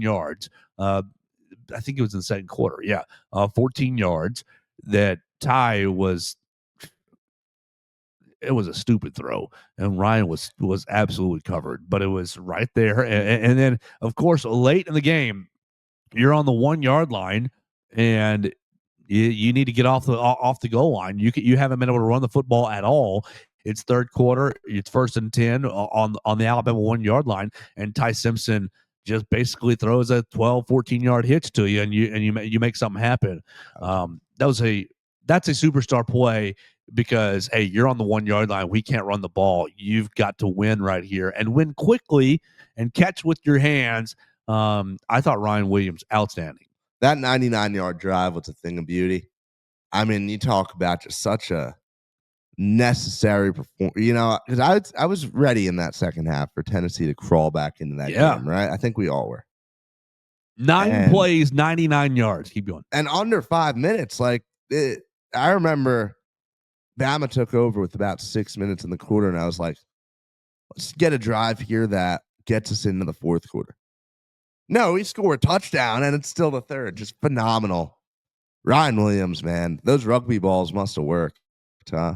yards. I think it was in the second quarter. Yeah. 14 yards that Ty was, it was a stupid throw and Ryan was absolutely covered, but it was right there. And then of course, late in the game, you're on the 1 yard line and you need to get off the goal line. You haven't been able to run the football at all. It's third quarter. It's 1st and 10 on the Alabama 1 yard line, and Ty Simpson just basically throws a 12, 14 yard hitch to you, and you make something happen. That's a superstar play because, hey, you're on the 1 yard line. We can't run the ball. You've got to win right here and win quickly and catch with your hands. I thought Ryan Williams outstanding. That 99-yard drive was a thing of beauty. I mean, you talk about just such a necessary performance, because I was ready in that second half for Tennessee to crawl back into that game, right? I think we all were. 9 plays, 99 yards. Keep going. And under 5 minutes, I remember Bama took over with about 6 minutes in the quarter, and I was like, let's get a drive here that gets us into the fourth quarter. No, we score a touchdown, and it's still the third. Just phenomenal. Ryan Williams, man, those rugby balls must have worked, huh?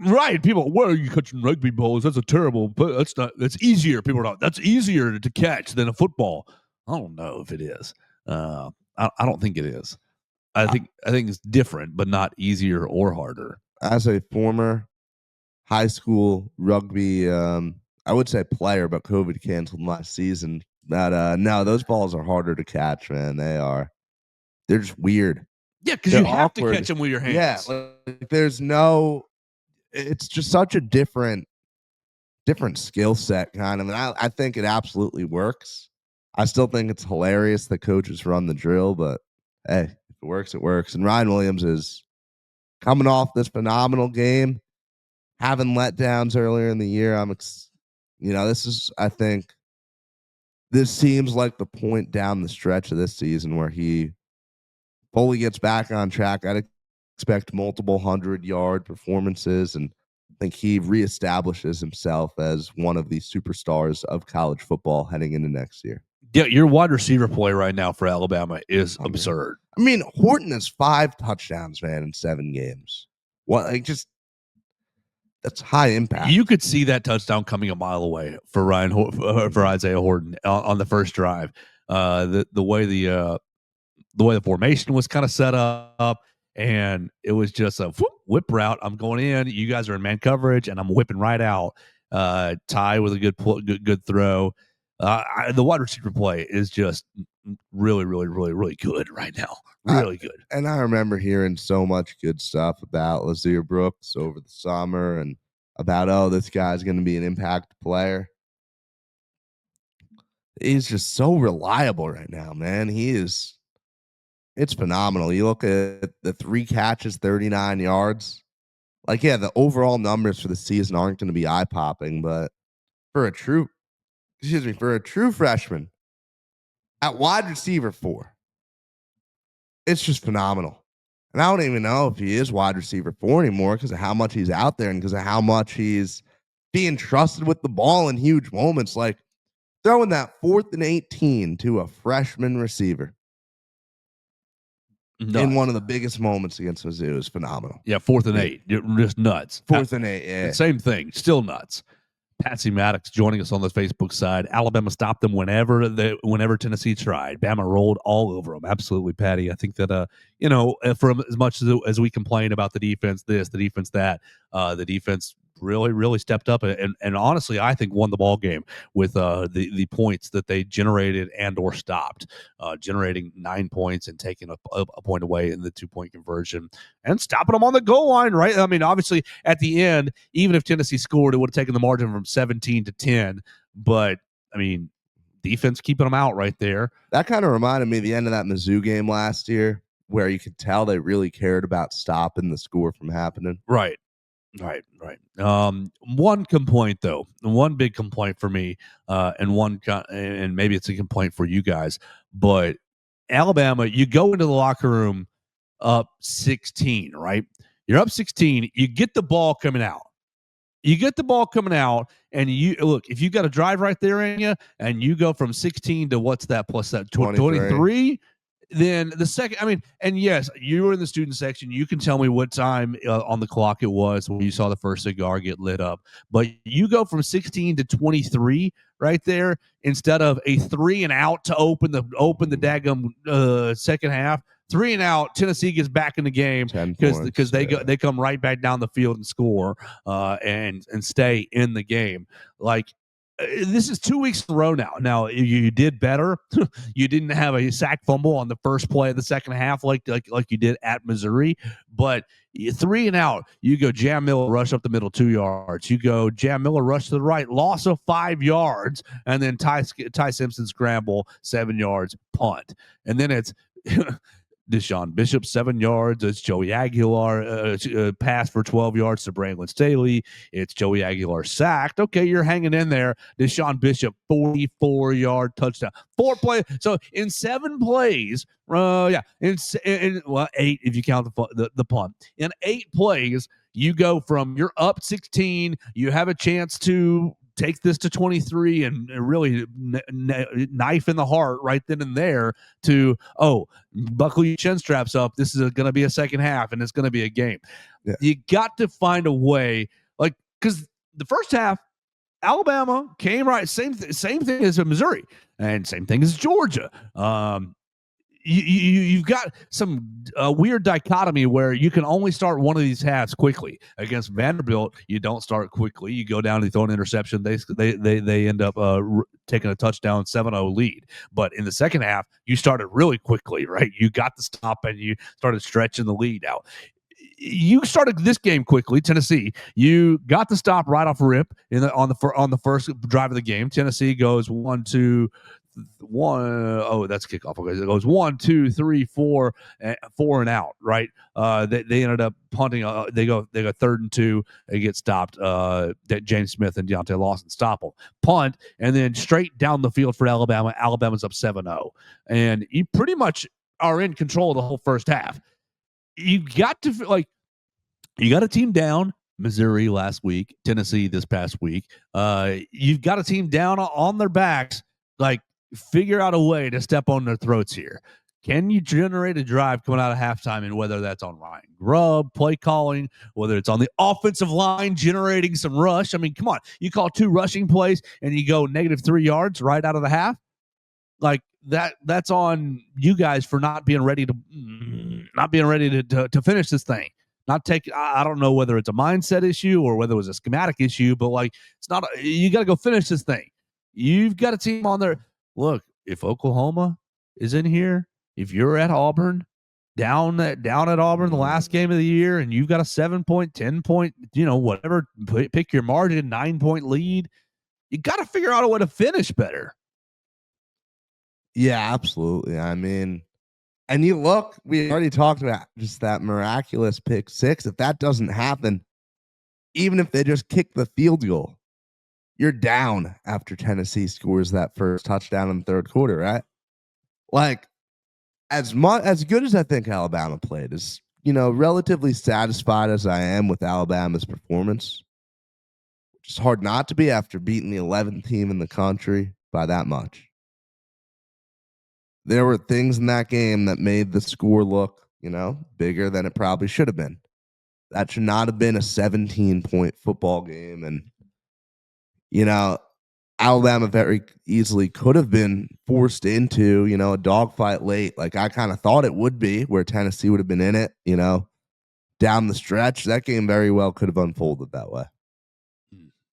Right. People, where are you catching rugby balls? That's a terrible, but that's easier. People are like, that's easier to catch than a football. I don't know if it is. I don't think it is. I think it's different, but not easier or harder. As a former high school rugby, I would say player, but COVID canceled last season. But no, those balls are harder to catch, man. They're just weird. Yeah, because you have to catch them with your hands. Yeah, it's just such a different skill set kind of, and I think it absolutely works. I still think it's hilarious that coaches run the drill, but hey, if it works, it works. And Ryan Williams is coming off this phenomenal game, having letdowns earlier in the year. This seems like the point down the stretch of this season where he fully gets back on track. I'd expect multiple 100-yard performances, and I think he reestablishes himself as one of the superstars of college football heading into next year. Yeah, your wide receiver play right now for Alabama is absurd. I mean, Horton has 5 touchdowns, man, in 7 games. That's high impact. You could see that touchdown coming a mile away for Isaiah Horton on the first drive. The way the formation was kind of set up, and it was just a whip route. I'm going in. You guys are in man coverage, and I'm whipping right out. Ty with a good throw. The wide receiver play is just really, really, really, really good right now. Really good. And I remember hearing so much good stuff about Lazir Brooks over the summer and about, this guy's going to be an impact player. He's just so reliable right now, man. It's phenomenal. You look at the 3 catches, 39 yards. The overall numbers for the season aren't going to be eye-popping, but for a true freshman at wide receiver 4, it's just phenomenal. And I don't even know if he is wide receiver 4 anymore because of how much he's out there and because of how much he's being trusted with the ball in huge moments, like throwing that 4th and 18 to a freshman receiver. in Nuts. one of the biggest moments against Mizzou is phenomenal. Yeah, 4th and 8. Just nuts. 4th and 8, yeah. Same thing. Still nuts. Patsy Maddox joining us on the Facebook side. Alabama stopped them whenever Tennessee tried. Bama rolled all over them. Absolutely, Patty. I think that from as much as we complain about the defense, the defense that, the defense really stepped up and honestly, I think won the ball game with the points that they generated and or stopped, generating 9 points and taking a point away in the 2-point conversion and stopping them on the goal line. Right? I mean, obviously, at the end, even if Tennessee scored, it would have taken the margin from 17 to 10. But I mean, defense keeping them out right there. That kind of reminded me of the end of that Mizzou game last year, where you could tell they really cared about stopping the score from happening. Right. One complaint though, one big complaint for me, and maybe it's a complaint for you guys, but Alabama, you go into the locker room up 16, right? You're up 16. You get the ball coming out. And you look, if you got a drive right there in you, and you go from 16 to what's that plus that 23. Then the second, I mean, and yes, you were in the student section. You can tell me what time on the clock it was when you saw the first cigar get lit up. But you go from 16 to 23 right there instead of a 3 and out to open the daggum second half. 3 and out. Tennessee gets back in the game because they come right back down the field and score and stay in the game. Like, this is 2 weeks in a row now. Now you did better. You didn't have a sack fumble on the first play of the second half like you did at Missouri, but 3 and out. You go Jam Miller rush up the middle 2 yards. You go Jam Miller rush to the right, loss of 5 yards, and then Ty Simpson scramble 7 yards, punt, and then it's Deshaun Bishop 7 yards. It's Joey Aguilar pass for 12 yards to Braylon Staley. It's Joey Aguilar sacked. Okay, you're hanging in there. Deshaun Bishop 44-yard touchdown. 4 plays. So in 7 plays, in 8 if you count the punt. In 8 plays, you go from you're up 16. You have a chance to take this to 23 and really knife in the heart right then and there to, buckle your chin straps up. This is going to be a second half and it's going to be a game. Yeah. You got to find a way, like, because the first half, Alabama came right, same thing as Missouri and same thing as Georgia. You've got some weird dichotomy where you can only start one of these halves quickly. Against Vanderbilt, you don't start quickly. You go down, they throw an interception. They end up taking a touchdown 7-0 lead. But in the second half, you started really quickly, right? You got the stop and you started stretching the lead out. You started this game quickly, Tennessee. You got the stop right off rip on the first drive of the game. Tennessee goes 1-2. That's kickoff. Okay, it goes 1, 2, 3, 4, 4 and out. Right. They ended up punting. They go 3rd and 2. They get stopped. That James Smith and Deontay Lawson stop them. Punt and then straight down the field for Alabama. Alabama's up 7-0, and you pretty much are in control of the whole first half. You got a team down. Missouri last week, Tennessee this past week. You've got a team down on their backs. Like, figure out a way to step on their throats here. Can you generate a drive coming out of halftime, and whether that's on Ryan Grubb, play calling, whether it's on the offensive line, generating some rush? I mean, come on. You call 2 rushing plays and you go -3 yards right out of the half? Like, that's on you guys for not being ready to finish this thing. I don't know whether it's a mindset issue or whether it was a schematic issue, but like, you got to go finish this thing. You've got a team on there. Look, if Oklahoma is in here, if you're at Auburn, down at Auburn the last game of the year, and you've got a 7-point, 10-point, whatever, pick your margin, 9-point lead, you got to figure out a way to finish better. Yeah, absolutely. I mean, and you look, we already talked about just that miraculous pick 6. If that doesn't happen, even if they just kick the field goal, you're down after Tennessee scores that first touchdown in the third quarter, right? Like, as good as I think Alabama played, as relatively satisfied as I am with Alabama's performance, which is hard not to be after beating the 11th team in the country by that much. There were things in that game that made the score look bigger than it probably should have been. That should not have been a 17-point football game. And, Alabama very easily could have been forced into, a dogfight late. Like I kind of thought it would be, where Tennessee would have been in it, down the stretch. That game very well could have unfolded that way.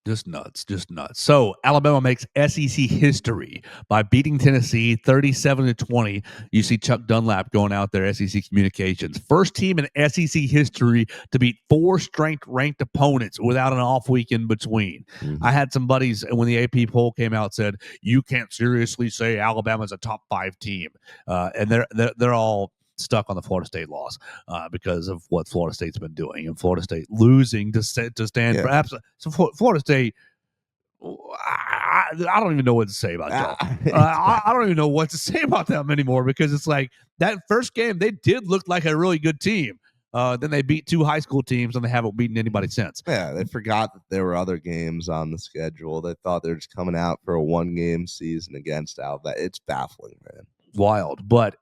Just nuts. So Alabama makes SEC history by beating Tennessee 37-20. You see Chuck Dunlap going out there, SEC Communications. First team in SEC history to beat 4 ranked opponents without an off week in between. Mhm. I had some buddies when the AP poll came out said, you can't seriously say Alabama's a top 5 team. And they're all stuck on the Florida State loss because of what Florida State's been doing, and Florida State losing to stand Yeah. perhaps. So Florida State, I don't even know what to say about them. I don't even know what to say about them anymore, because it's like that first game they did look like a really good team. Then they beat 2 high school teams and they haven't beaten anybody since. Yeah, they forgot that there were other games on the schedule. They thought they were just coming out for a 1-game season against Alabama. It's baffling, man. Wild, but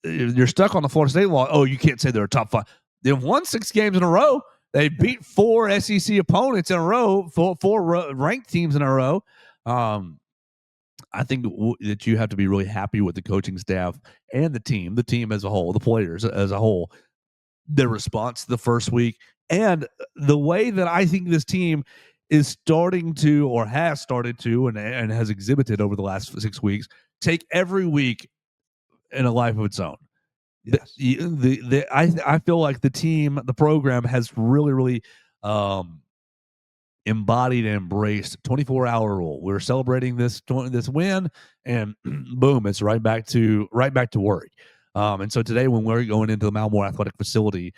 you're stuck on the Florida State law. Oh, you can't say they're a top 5. They've won 6 games in a row. They beat 4 SEC opponents in a row, 4 ranked teams in a row. I think that you have to be really happy with the coaching staff and the team as a whole, the players as a whole, their response the first week, and the way that I think this team is starting to, or has started to, and has exhibited over the last 6 weeks, take every week in a life of its own. Yes. I feel like the program has really embodied and embraced 24-hour rule. We're celebrating this win, and boom, it's right back to work. And so today, when we're going into the Malmore Athletic Facility,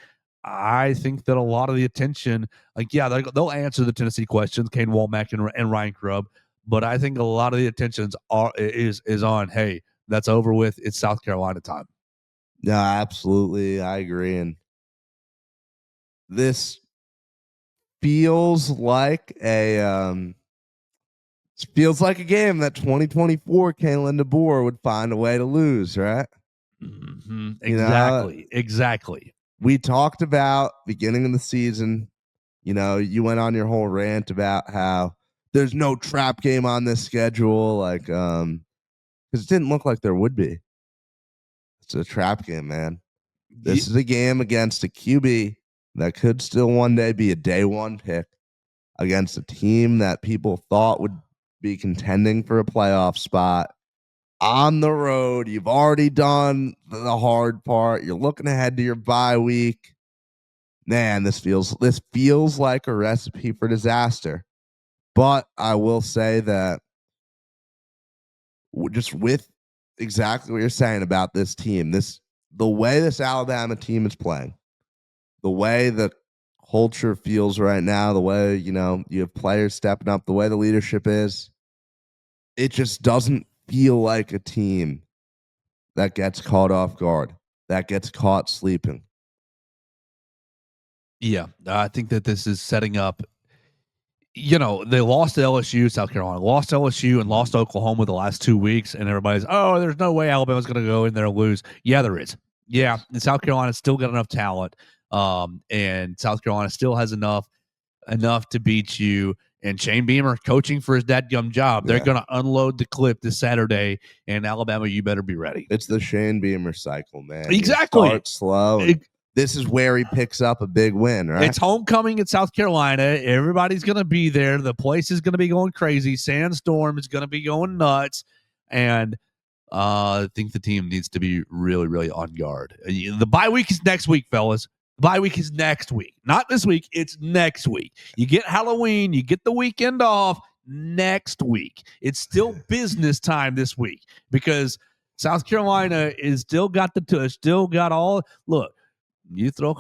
I think that a lot of the attention, they'll answer the Tennessee questions, Kane Womack and Ryan Grubb, but I think a lot of the attention is on, hey, that's over with. It's South Carolina time. No, absolutely. I agree. And this feels like a game that 2024 Kalen DeBoer would find a way to lose, right? Mm-hmm. Exactly. We talked about beginning of the season. You went on your whole rant about how there's no trap game on this schedule, because it didn't look like there would be. It's a trap game, man. This is a game against a QB that could still one day be a day 1 pick against a team that people thought would be contending for a playoff spot on the road. You've already done the hard part. You're looking ahead to your bye week. Man, this feels like a recipe for disaster. But I will say that just with exactly what you're saying about this team, the way this Alabama team is playing, the way the culture feels right now, the way, you have players stepping up, the way the leadership is, it just doesn't feel like a team that gets caught off guard, that gets caught sleeping. Yeah, I think that this is setting up. They lost to LSU, South Carolina, lost to LSU, and lost to Oklahoma the last 2 weeks, and everybody's, there's no way Alabama's going to go in there and lose. Yeah, there is. Yeah, and South Carolina's still got enough talent, and South Carolina still has enough to beat you. And Shane Beamer coaching for his dadgum job. They're going to unload the clip this Saturday, and Alabama, you better be ready. It's the Shane Beamer cycle, man. Exactly. You start slow. This is where he picks up a big win, right? It's homecoming in South Carolina. Everybody's going to be there. The place is going to be going crazy. Sandstorm is going to be going nuts. And I think the team needs to be really, really on guard. The bye week is next week, fellas. The bye week is next week. Not this week. It's next week. You get Halloween. You get the weekend off next week. It's still business time this week because South Carolina is still got the tush, still got all. Look, you throw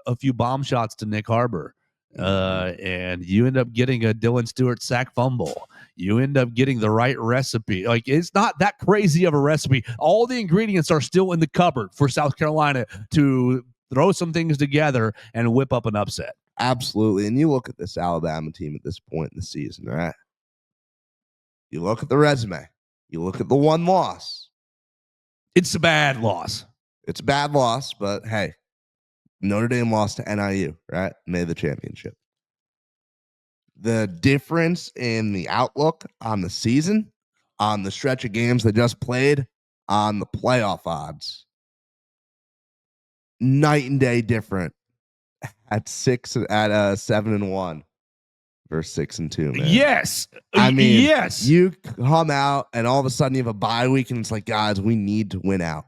a few bomb shots to Nick Harbor, and you end up getting a Dylan Stewart sack fumble. You end up getting the right recipe. Like, it's not that crazy of a recipe. All the ingredients are still in the cupboard for South Carolina to throw some things together and whip up an upset. Absolutely. And you look at this Alabama team at this point in the season, right? You look at the resume. You look at the one loss. It's a bad loss. It's a bad loss, but hey, Notre Dame lost to NIU, right? Made the championship. The difference in the outlook on the season, on the stretch of games they just played, on the playoff odds, night and day different at 7-1 versus 6-2, man. Yes. I mean, yes. you come out and all of a sudden you have a bye week and it's like, guys, we need to win out.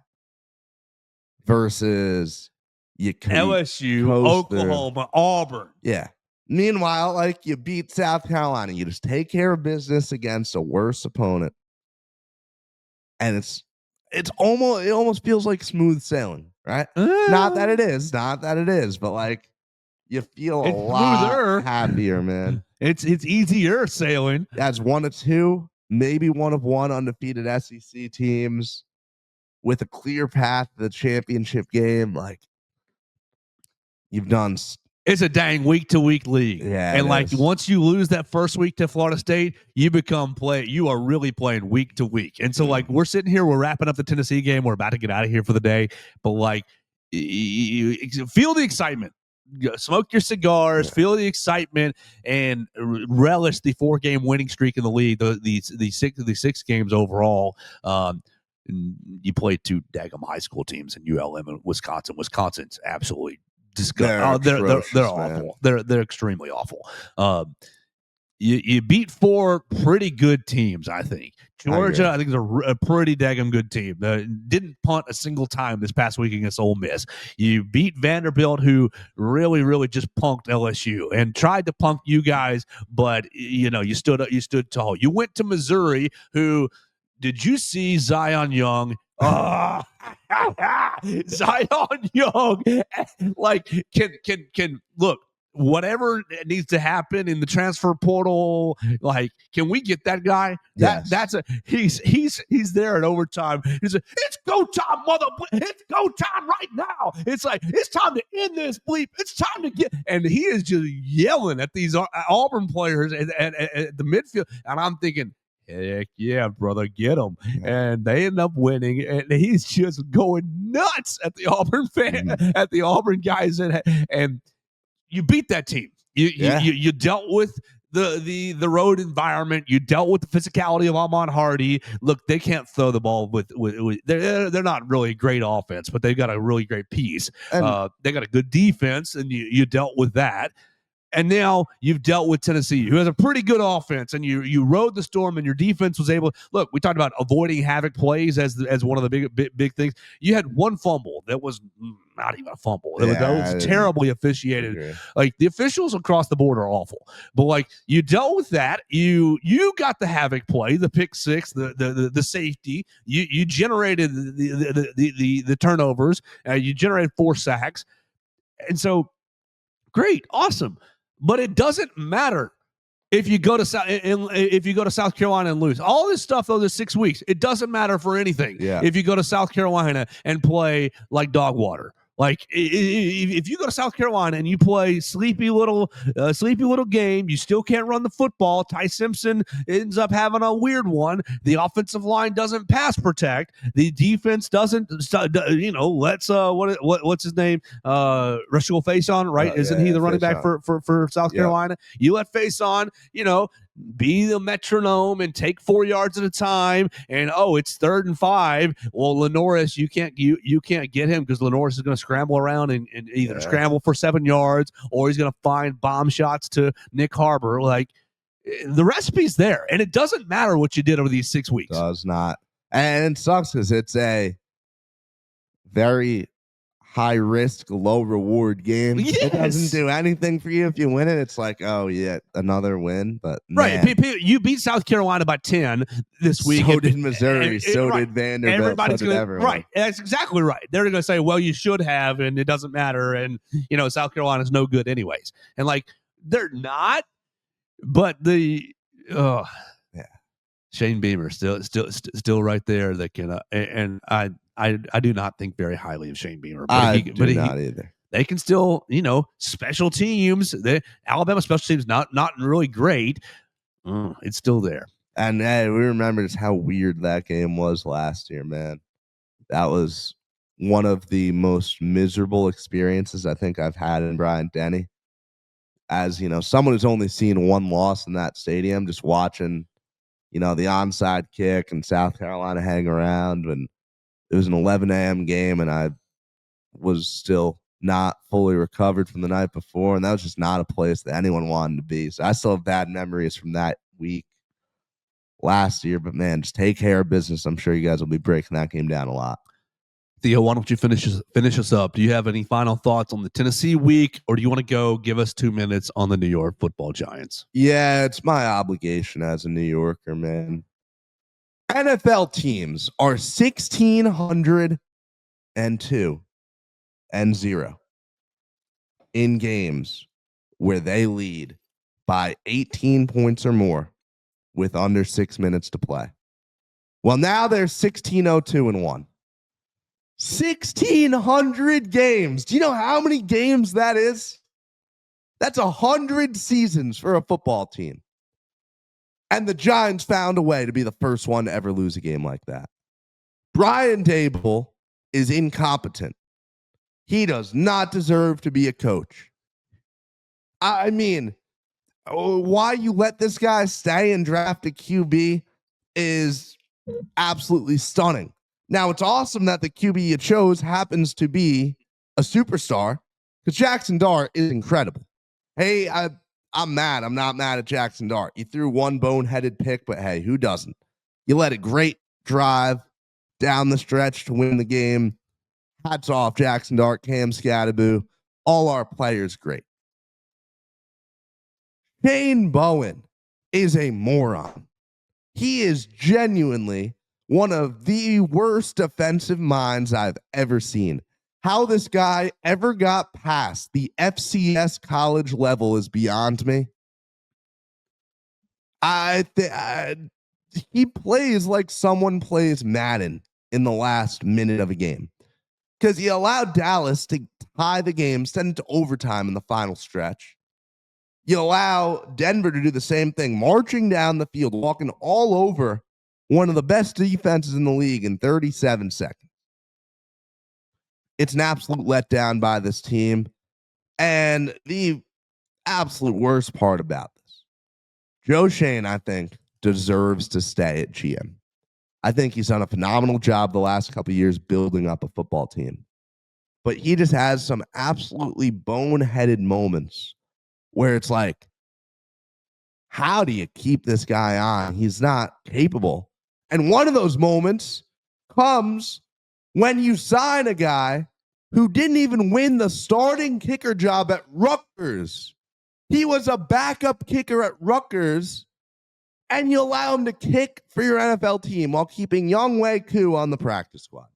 Versus you LSU, coast through. Oklahoma, Auburn. Yeah. Meanwhile, like you beat South Carolina, you just take care of business against a worse opponent, and it almost feels like smooth sailing, right? Not that it is, but like you feel It's a lot smoother. happier, man. It's easier sailing. As 1 of 2, maybe 1 of 1 undefeated SEC teams with a clear path to the championship game. Like you've done. It's a dang week-to-week league. Yeah, and like is. once you lose that first week to Florida State, you are really playing week to week. And so like we're sitting here, we're wrapping up the Tennessee game. We're about to get out of here for the day. But like you feel the excitement. Smoke your cigars, feel the excitement, and relish the 4-game winning streak in the league. The six games overall. You played 2 daggum high school teams in ULM and Wisconsin. Wisconsin's absolutely disgusting. They're awful. They're extremely awful. You beat 4 pretty good teams, I think. Georgia, I think, is a pretty daggum good team. Didn't punt a single time this past week against Ole Miss. You beat Vanderbilt, who really, really just punked LSU and tried to punk you guys, but you stood tall. You went to Missouri, who did you see Zion Young? Zion Young, like can look. Whatever needs to happen in the transfer portal, like, can we get that guy? Yes. He's there in overtime. He's like, it's go time, it's go time right now. It's like, it's time to end this bleep. It's time to get, and he is just yelling at these Auburn players at the midfield. And I'm thinking, heck yeah, brother, get him. And they end up winning, and he's just going nuts at the Auburn at the Auburn guys, and you beat that team. You dealt with the road environment. You dealt with the physicality of Ahmad Hardy. Look, they can't throw the ball with they're not really a great offense, but they've got a really great piece. They got a good defense, and you dealt with that. And now you've dealt with Tennessee, who has a pretty good offense, and you rode the storm, and your defense was able. Look, we talked about avoiding havoc plays as one of the big things. You had 1 fumble that was not even a fumble. That was terribly officiated. Like, the officials across the board are awful, but like, you dealt with that. You got the havoc play, the pick 6, the safety. You generated the turnovers. You generated 4 sacks, and so great, awesome. But it doesn't matter if you go to South Carolina and lose. All this stuff, though, this 6 weeks, it doesn't matter for anything. If you go to South Carolina and play like dog water. Like, if you go to South Carolina and you play sleepy little game, you still can't run the football. Ty Simpson ends up having a weird one. The offensive line doesn't pass protect. The defense doesn't. Let's what's his name? Rashul Faison, right? Isn't he the running back for South Carolina? You let Faison, be the metronome and take 4 yards at a time, and it's 3rd and 5. Well, Lenoris, you can't get him, because Lenoris is going to scramble around and either scramble for 7 yards, or he's going to find bomb shots to Nick Harbor. Like, the recipe's there, and it doesn't matter what you did over these 6 weeks. It does not, and it sucks because it's a very high risk, low reward game. Yes. It doesn't do anything for you if you win it. It's like, oh yeah, another win. But right, you beat South Carolina by 10 this week. So did Missouri. Did Vanderbilt. Everybody's so did everyone. Right. That's exactly right. They're going to say, well, you should have, and it doesn't matter. And South Carolina's no good anyways. And like, they're not. But Shane Beamer still right there. That can and I do not think very highly of Shane Beamer. But I do not either. They can still, special teams. The Alabama special teams not really great. It's still there. And hey, we remember just how weird that game was last year, man. That was one of the most miserable experiences I think I've had in Bryant-Denny. As, someone who's only seen one loss in that stadium, just watching, the onside kick and South Carolina hang around. And it was an 11 a.m. game, and I was still not fully recovered from the night before. And that was just not a place that anyone wanted to be. So I still have bad memories from that week last year. But, man, just take care of business. I'm sure you guys will be breaking that game down a lot. Theo, why don't you finish us up? Do you have any final thoughts on the Tennessee week, or do you want to go give us 2 minutes on the New York Football Giants? Yeah, it's my obligation as a New Yorker, man. NFL teams are 1,602-0 in games where they lead by 18 points or more with under 6 minutes to play. Well, now they're 1,602-1. 1,600 games. Do you know how many games that is? That's 100 seasons for a football team. And the Giants found a way to be the first one to ever lose a game like that. Brian Daboll is incompetent. He does not deserve to be a coach. I mean, why you let this guy stay and draft a QB is absolutely stunning. Now, it's awesome that the QB you chose happens to be a superstar, because Jackson Dart is incredible. Hey, I'm mad. I'm not mad at Jackson Dart. He threw one boneheaded pick, but hey, who doesn't? You led a great drive down the stretch to win the game. Hats off, Jackson Dart, Cam Scattaboo, all our players great. Shane Bowen is a moron. He is genuinely one of the worst defensive minds I've ever seen. How this guy ever got past the FCS college level is beyond me. He plays like someone plays Madden in the last minute of a game, because he allowed Dallas to tie the game, send it to overtime in the final stretch. You allow Denver to do the same thing, marching down the field, walking all over one of the best defenses in the league in 37 seconds. It's an absolute letdown by this team. And the absolute worst part about this, Joe Schoen, I think, deserves to stay at GM. I think he's done a phenomenal job the last couple of years building up a football team. But he just has some absolutely boneheaded moments where it's like, how do you keep this guy on? He's not capable. And one of those moments comes when you sign a guy who didn't even win the starting kicker job at Rutgers. He was a backup kicker at Rutgers, and you allow him to kick for your NFL team while keeping Younghoe Koo on the practice squad.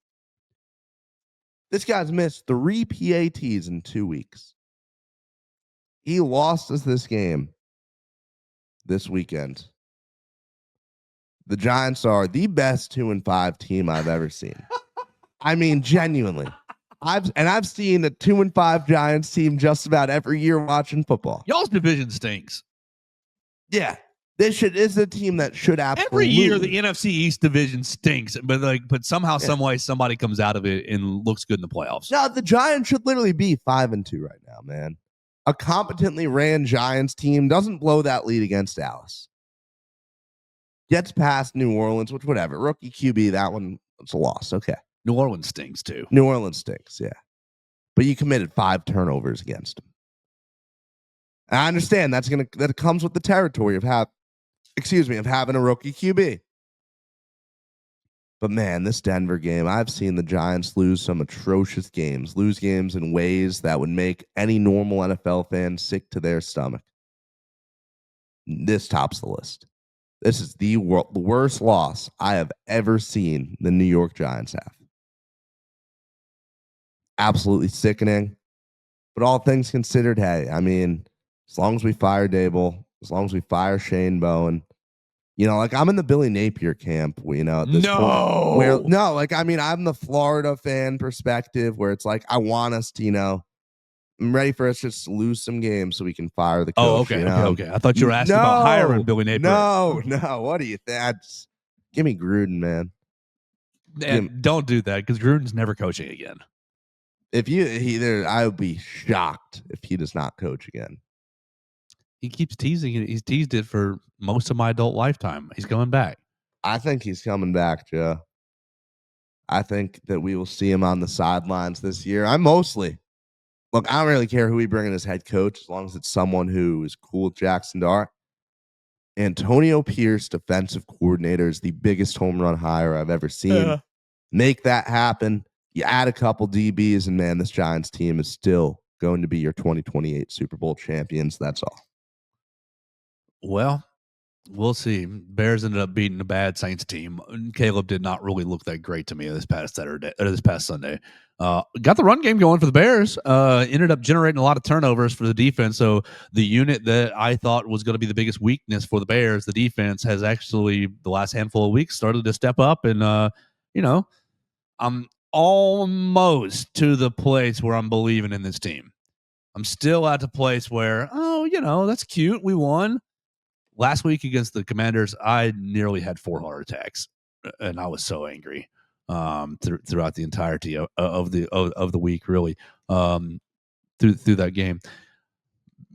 This guy's missed 3 PATs in 2 weeks. He lost us this game this weekend. The Giants are the best 2-5 team I've ever seen. I mean, genuinely. I've seen a 2-5 Giants team just about every year watching football. Y'all's division stinks. Yeah. This is a team that should absolutely. Every year the NFC East division stinks, but somehow, some way, somebody comes out of it and looks good in the playoffs. No, the Giants should literally be 5-2 right now, man. A competently ran Giants team doesn't blow that lead against Dallas. Gets past New Orleans, which whatever. Rookie QB, that one, it's a loss. Okay. New Orleans stinks too. New Orleans stinks, yeah. But you committed 5 turnovers against them. And I understand that comes with the territory of having a rookie QB. But man, this Denver game, I've seen the Giants lose some atrocious games, lose games in ways that would make any normal NFL fan sick to their stomach. This tops the list. This is the worst loss I have ever seen the New York Giants have. Absolutely sickening. But all things considered, hey, I mean, as long as we fire Daboll, as long as we fire Shane Bowen, I'm in the Billy Napier camp, at this point. I'm the Florida fan perspective where it's like, I want us to, I'm ready for us just to lose some games so we can fire the coach. Okay. I thought you were asking about hiring Billy Napier. No. What do you think? Give me Gruden, man. And don't do that because Gruden's never coaching again. I would be shocked if he does not coach again. He keeps teasing it. He's teased it for most of my adult lifetime. He's coming back. I think he's coming back, Joe. I think that we will see him on the sidelines this year. I don't really care who we bring in as head coach as long as it's someone who is cool with Jackson Dart. Antonio Pierce, defensive coordinator, is the biggest home run hire I've ever seen. Make that happen. You add a couple DBs, and man, this Giants team is still going to be your 2028 Super Bowl champions. That's all. Well, we'll see. Bears ended up beating a bad Saints team. Caleb did not really look that great to me this past Sunday. Got the run game going for the Bears. Ended up generating a lot of turnovers for the defense. So the unit that I thought was going to be the biggest weakness for the Bears, the defense, has actually the last handful of weeks started to step up. And I'm almost to the place where I'm believing in this team. I'm still at the place where, that's cute. We won. Last week against the Commanders, I nearly had 4 heart attacks, and I was so angry throughout the entirety of the week. Really, through that game.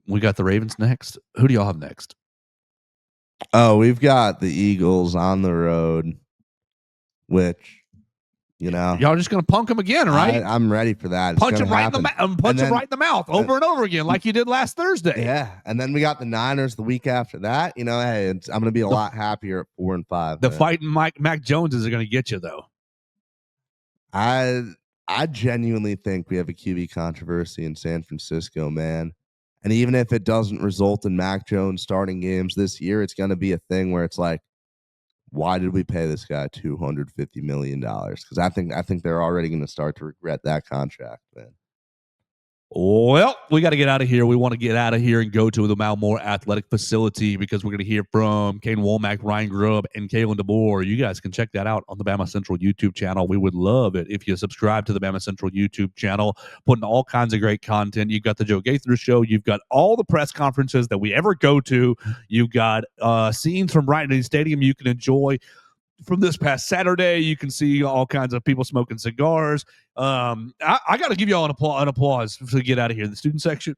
We got the Ravens next. Who do y'all have next? Oh, we've got the Eagles on the road, which y'all just gonna punk them again, right? I'm ready for that. Punch them right in the mouth over and over again, like you did last Thursday. Yeah, and then we got the Niners the week after that. Hey, I'm gonna be a lot happier at 4-5. The fighting Mac Joneses are gonna get you though. I genuinely think we have a QB controversy in San Francisco, man. And even if it doesn't result in Mac Jones starting games this year, it's gonna be a thing where it's like, why did we pay this guy $250 million? Because I think they're already going to start to regret that contract, man. Well, we got to get out of here. We want to get out of here and go to the Malmore Athletic Facility because we're going to hear from Caden Womack, Ryan Grubb, and Kalen DeBoer. You guys can check that out on the Bama Central YouTube channel. We would love it if you subscribe to the Bama Central YouTube channel, putting all kinds of great content. You've got the Joe Gaither Show. You've got all the press conferences that we ever go to. You've got scenes from Bryant Stadium you can enjoy. From this past Saturday, you can see all kinds of people smoking cigars. I got to give you all an applause to get out of here. The student section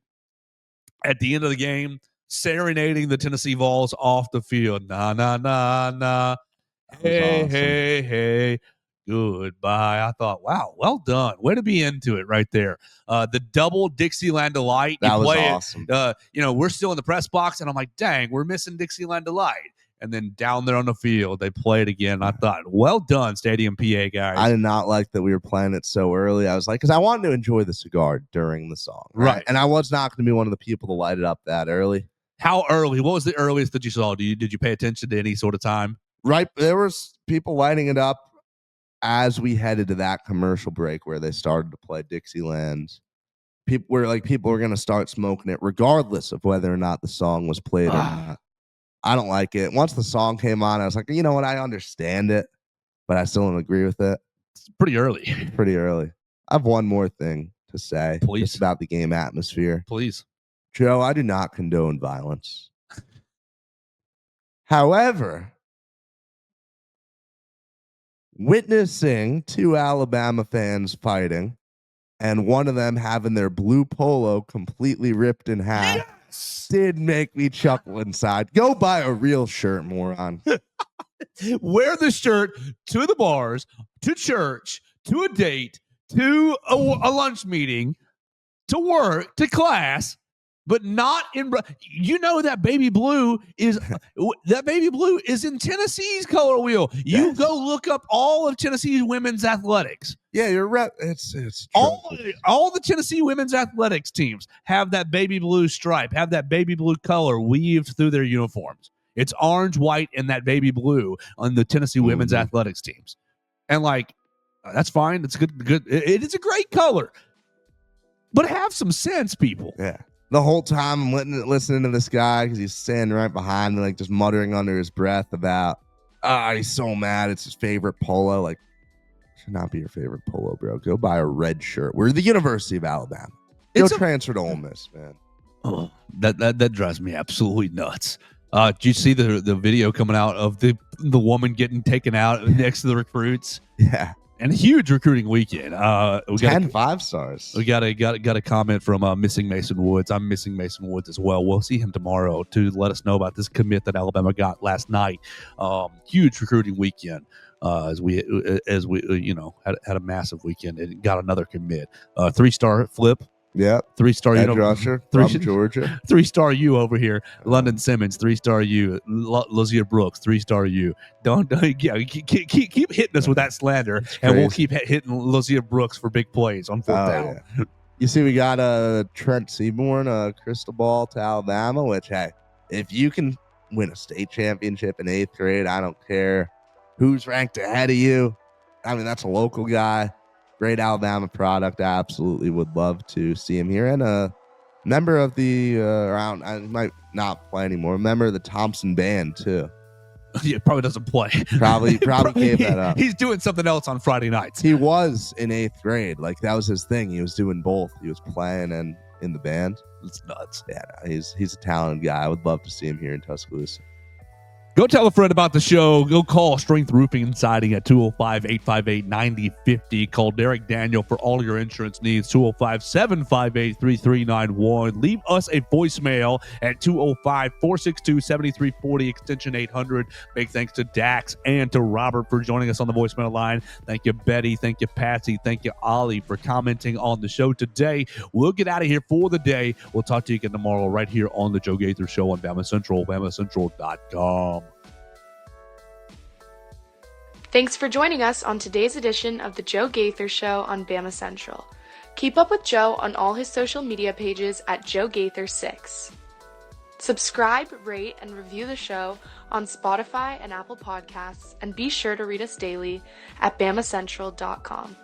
at the end of the game, serenading the Tennessee Vols off the field. Na, na, na, na. Hey, awesome. Hey, goodbye. I thought, wow, well done. Way to be into it right there. The double Dixieland Delight. That was awesome. We're still in the press box, and I'm like, dang, we're missing Dixieland Delight. And then down there on the field, they played again. I thought, well done, Stadium PA guys. I did not like that we were playing it so early. I was like, because I wanted to enjoy the cigar during the song. Right. And I was not going to be one of the people to light it up that early. How early? What was the earliest that you saw? Did you pay attention to any sort of time? Right. There was people lighting it up as we headed to that commercial break where they started to play Dixieland. People were going to start smoking it regardless of whether or not the song was played or not. I don't like it. Once the song came on, I was like, you know what? I understand it, but I still don't agree with it. It's pretty early. Pretty early. I have one more thing to say. Please. Just about the game atmosphere. Please. Joe, I do not condone violence. However, witnessing 2 Alabama fans fighting and one of them having their blue polo completely ripped in half did make me chuckle inside. Go buy a real shirt, moron. Wear the shirt to the bars, to church, to a date, to a lunch meeting, to work, to class, but not in. That baby blue is in Tennessee's color wheel. You go look up all of Tennessee's women's athletics. Yeah, you're right. It's all the Tennessee women's athletics teams have that baby blue stripe, have that baby blue color weaved through their uniforms. It's orange, white, and that baby blue on the Tennessee women's athletics teams. And that's fine. It's good. It is a great color, but have some sense, people. Yeah. The whole time I'm listening to this guy because he's standing right behind me, just muttering under his breath about, he's so mad. It's his favorite polo. Should not be your favorite polo, bro. Go buy a red shirt. We're the University of Alabama. Go transfer to Ole Miss, man. Oh, that drives me absolutely nuts. Did you see the video coming out of the woman getting taken out next to the recruits? Yeah. And a huge recruiting weekend. We got 10 5-stars. We got a comment from Missing Mason Woods. I'm missing Mason Woods as well. We'll see him tomorrow to let us know about this commit that Alabama got last night. Huge recruiting weekend. As we had a massive weekend and got another commit. 3-star flip. Yep. 3-star Edge rusher from Georgia. 3-star U over here. London Simmons, 3-star U. Lozia Brooks, 3-star U. Don't keep hitting us with that slander, and we'll keep hitting Lozia Brooks for big plays on fourth down. Yeah. You see, we got Trent Seaborn, crystal ball to Alabama. Which, hey, if you can win a state championship in 8th grade, I don't care who's ranked ahead of you. I mean, that's a local guy. Great Alabama product. I absolutely would love to see him here. And a member of the I might not play anymore. A member of the Thompson Band too. Yeah, probably doesn't play. Probably gave that up. He's doing something else on Friday nights. He was in 8th grade. Like, that was his thing. He was doing both. He was playing and in the band. It's nuts. Yeah, he's a talented guy. I would love to see him here in Tuscaloosa. Go tell a friend about the show. Go call Strength Roofing and Siding at 205-858-9050. Call Derek Daniel for all your insurance needs, 205-758-3391. Leave us a voicemail at 205-462-7340, extension 800. Big thanks to Dax and to Robert for joining us on the voicemail line. Thank you, Betty. Thank you, Patsy. Thank you, Ollie, for commenting on the show today. We'll get out of here for the day. We'll talk to you again tomorrow right here on the Joe Gaither Show on Bama Central, BamaCentral.com. Thanks for joining us on today's edition of the Joe Gaither Show on Bama Central. Keep up with Joe on all his social media pages at Joe Gaither6. Subscribe, rate, and review the show on Spotify and Apple Podcasts, and be sure to read us daily at BamaCentral.com.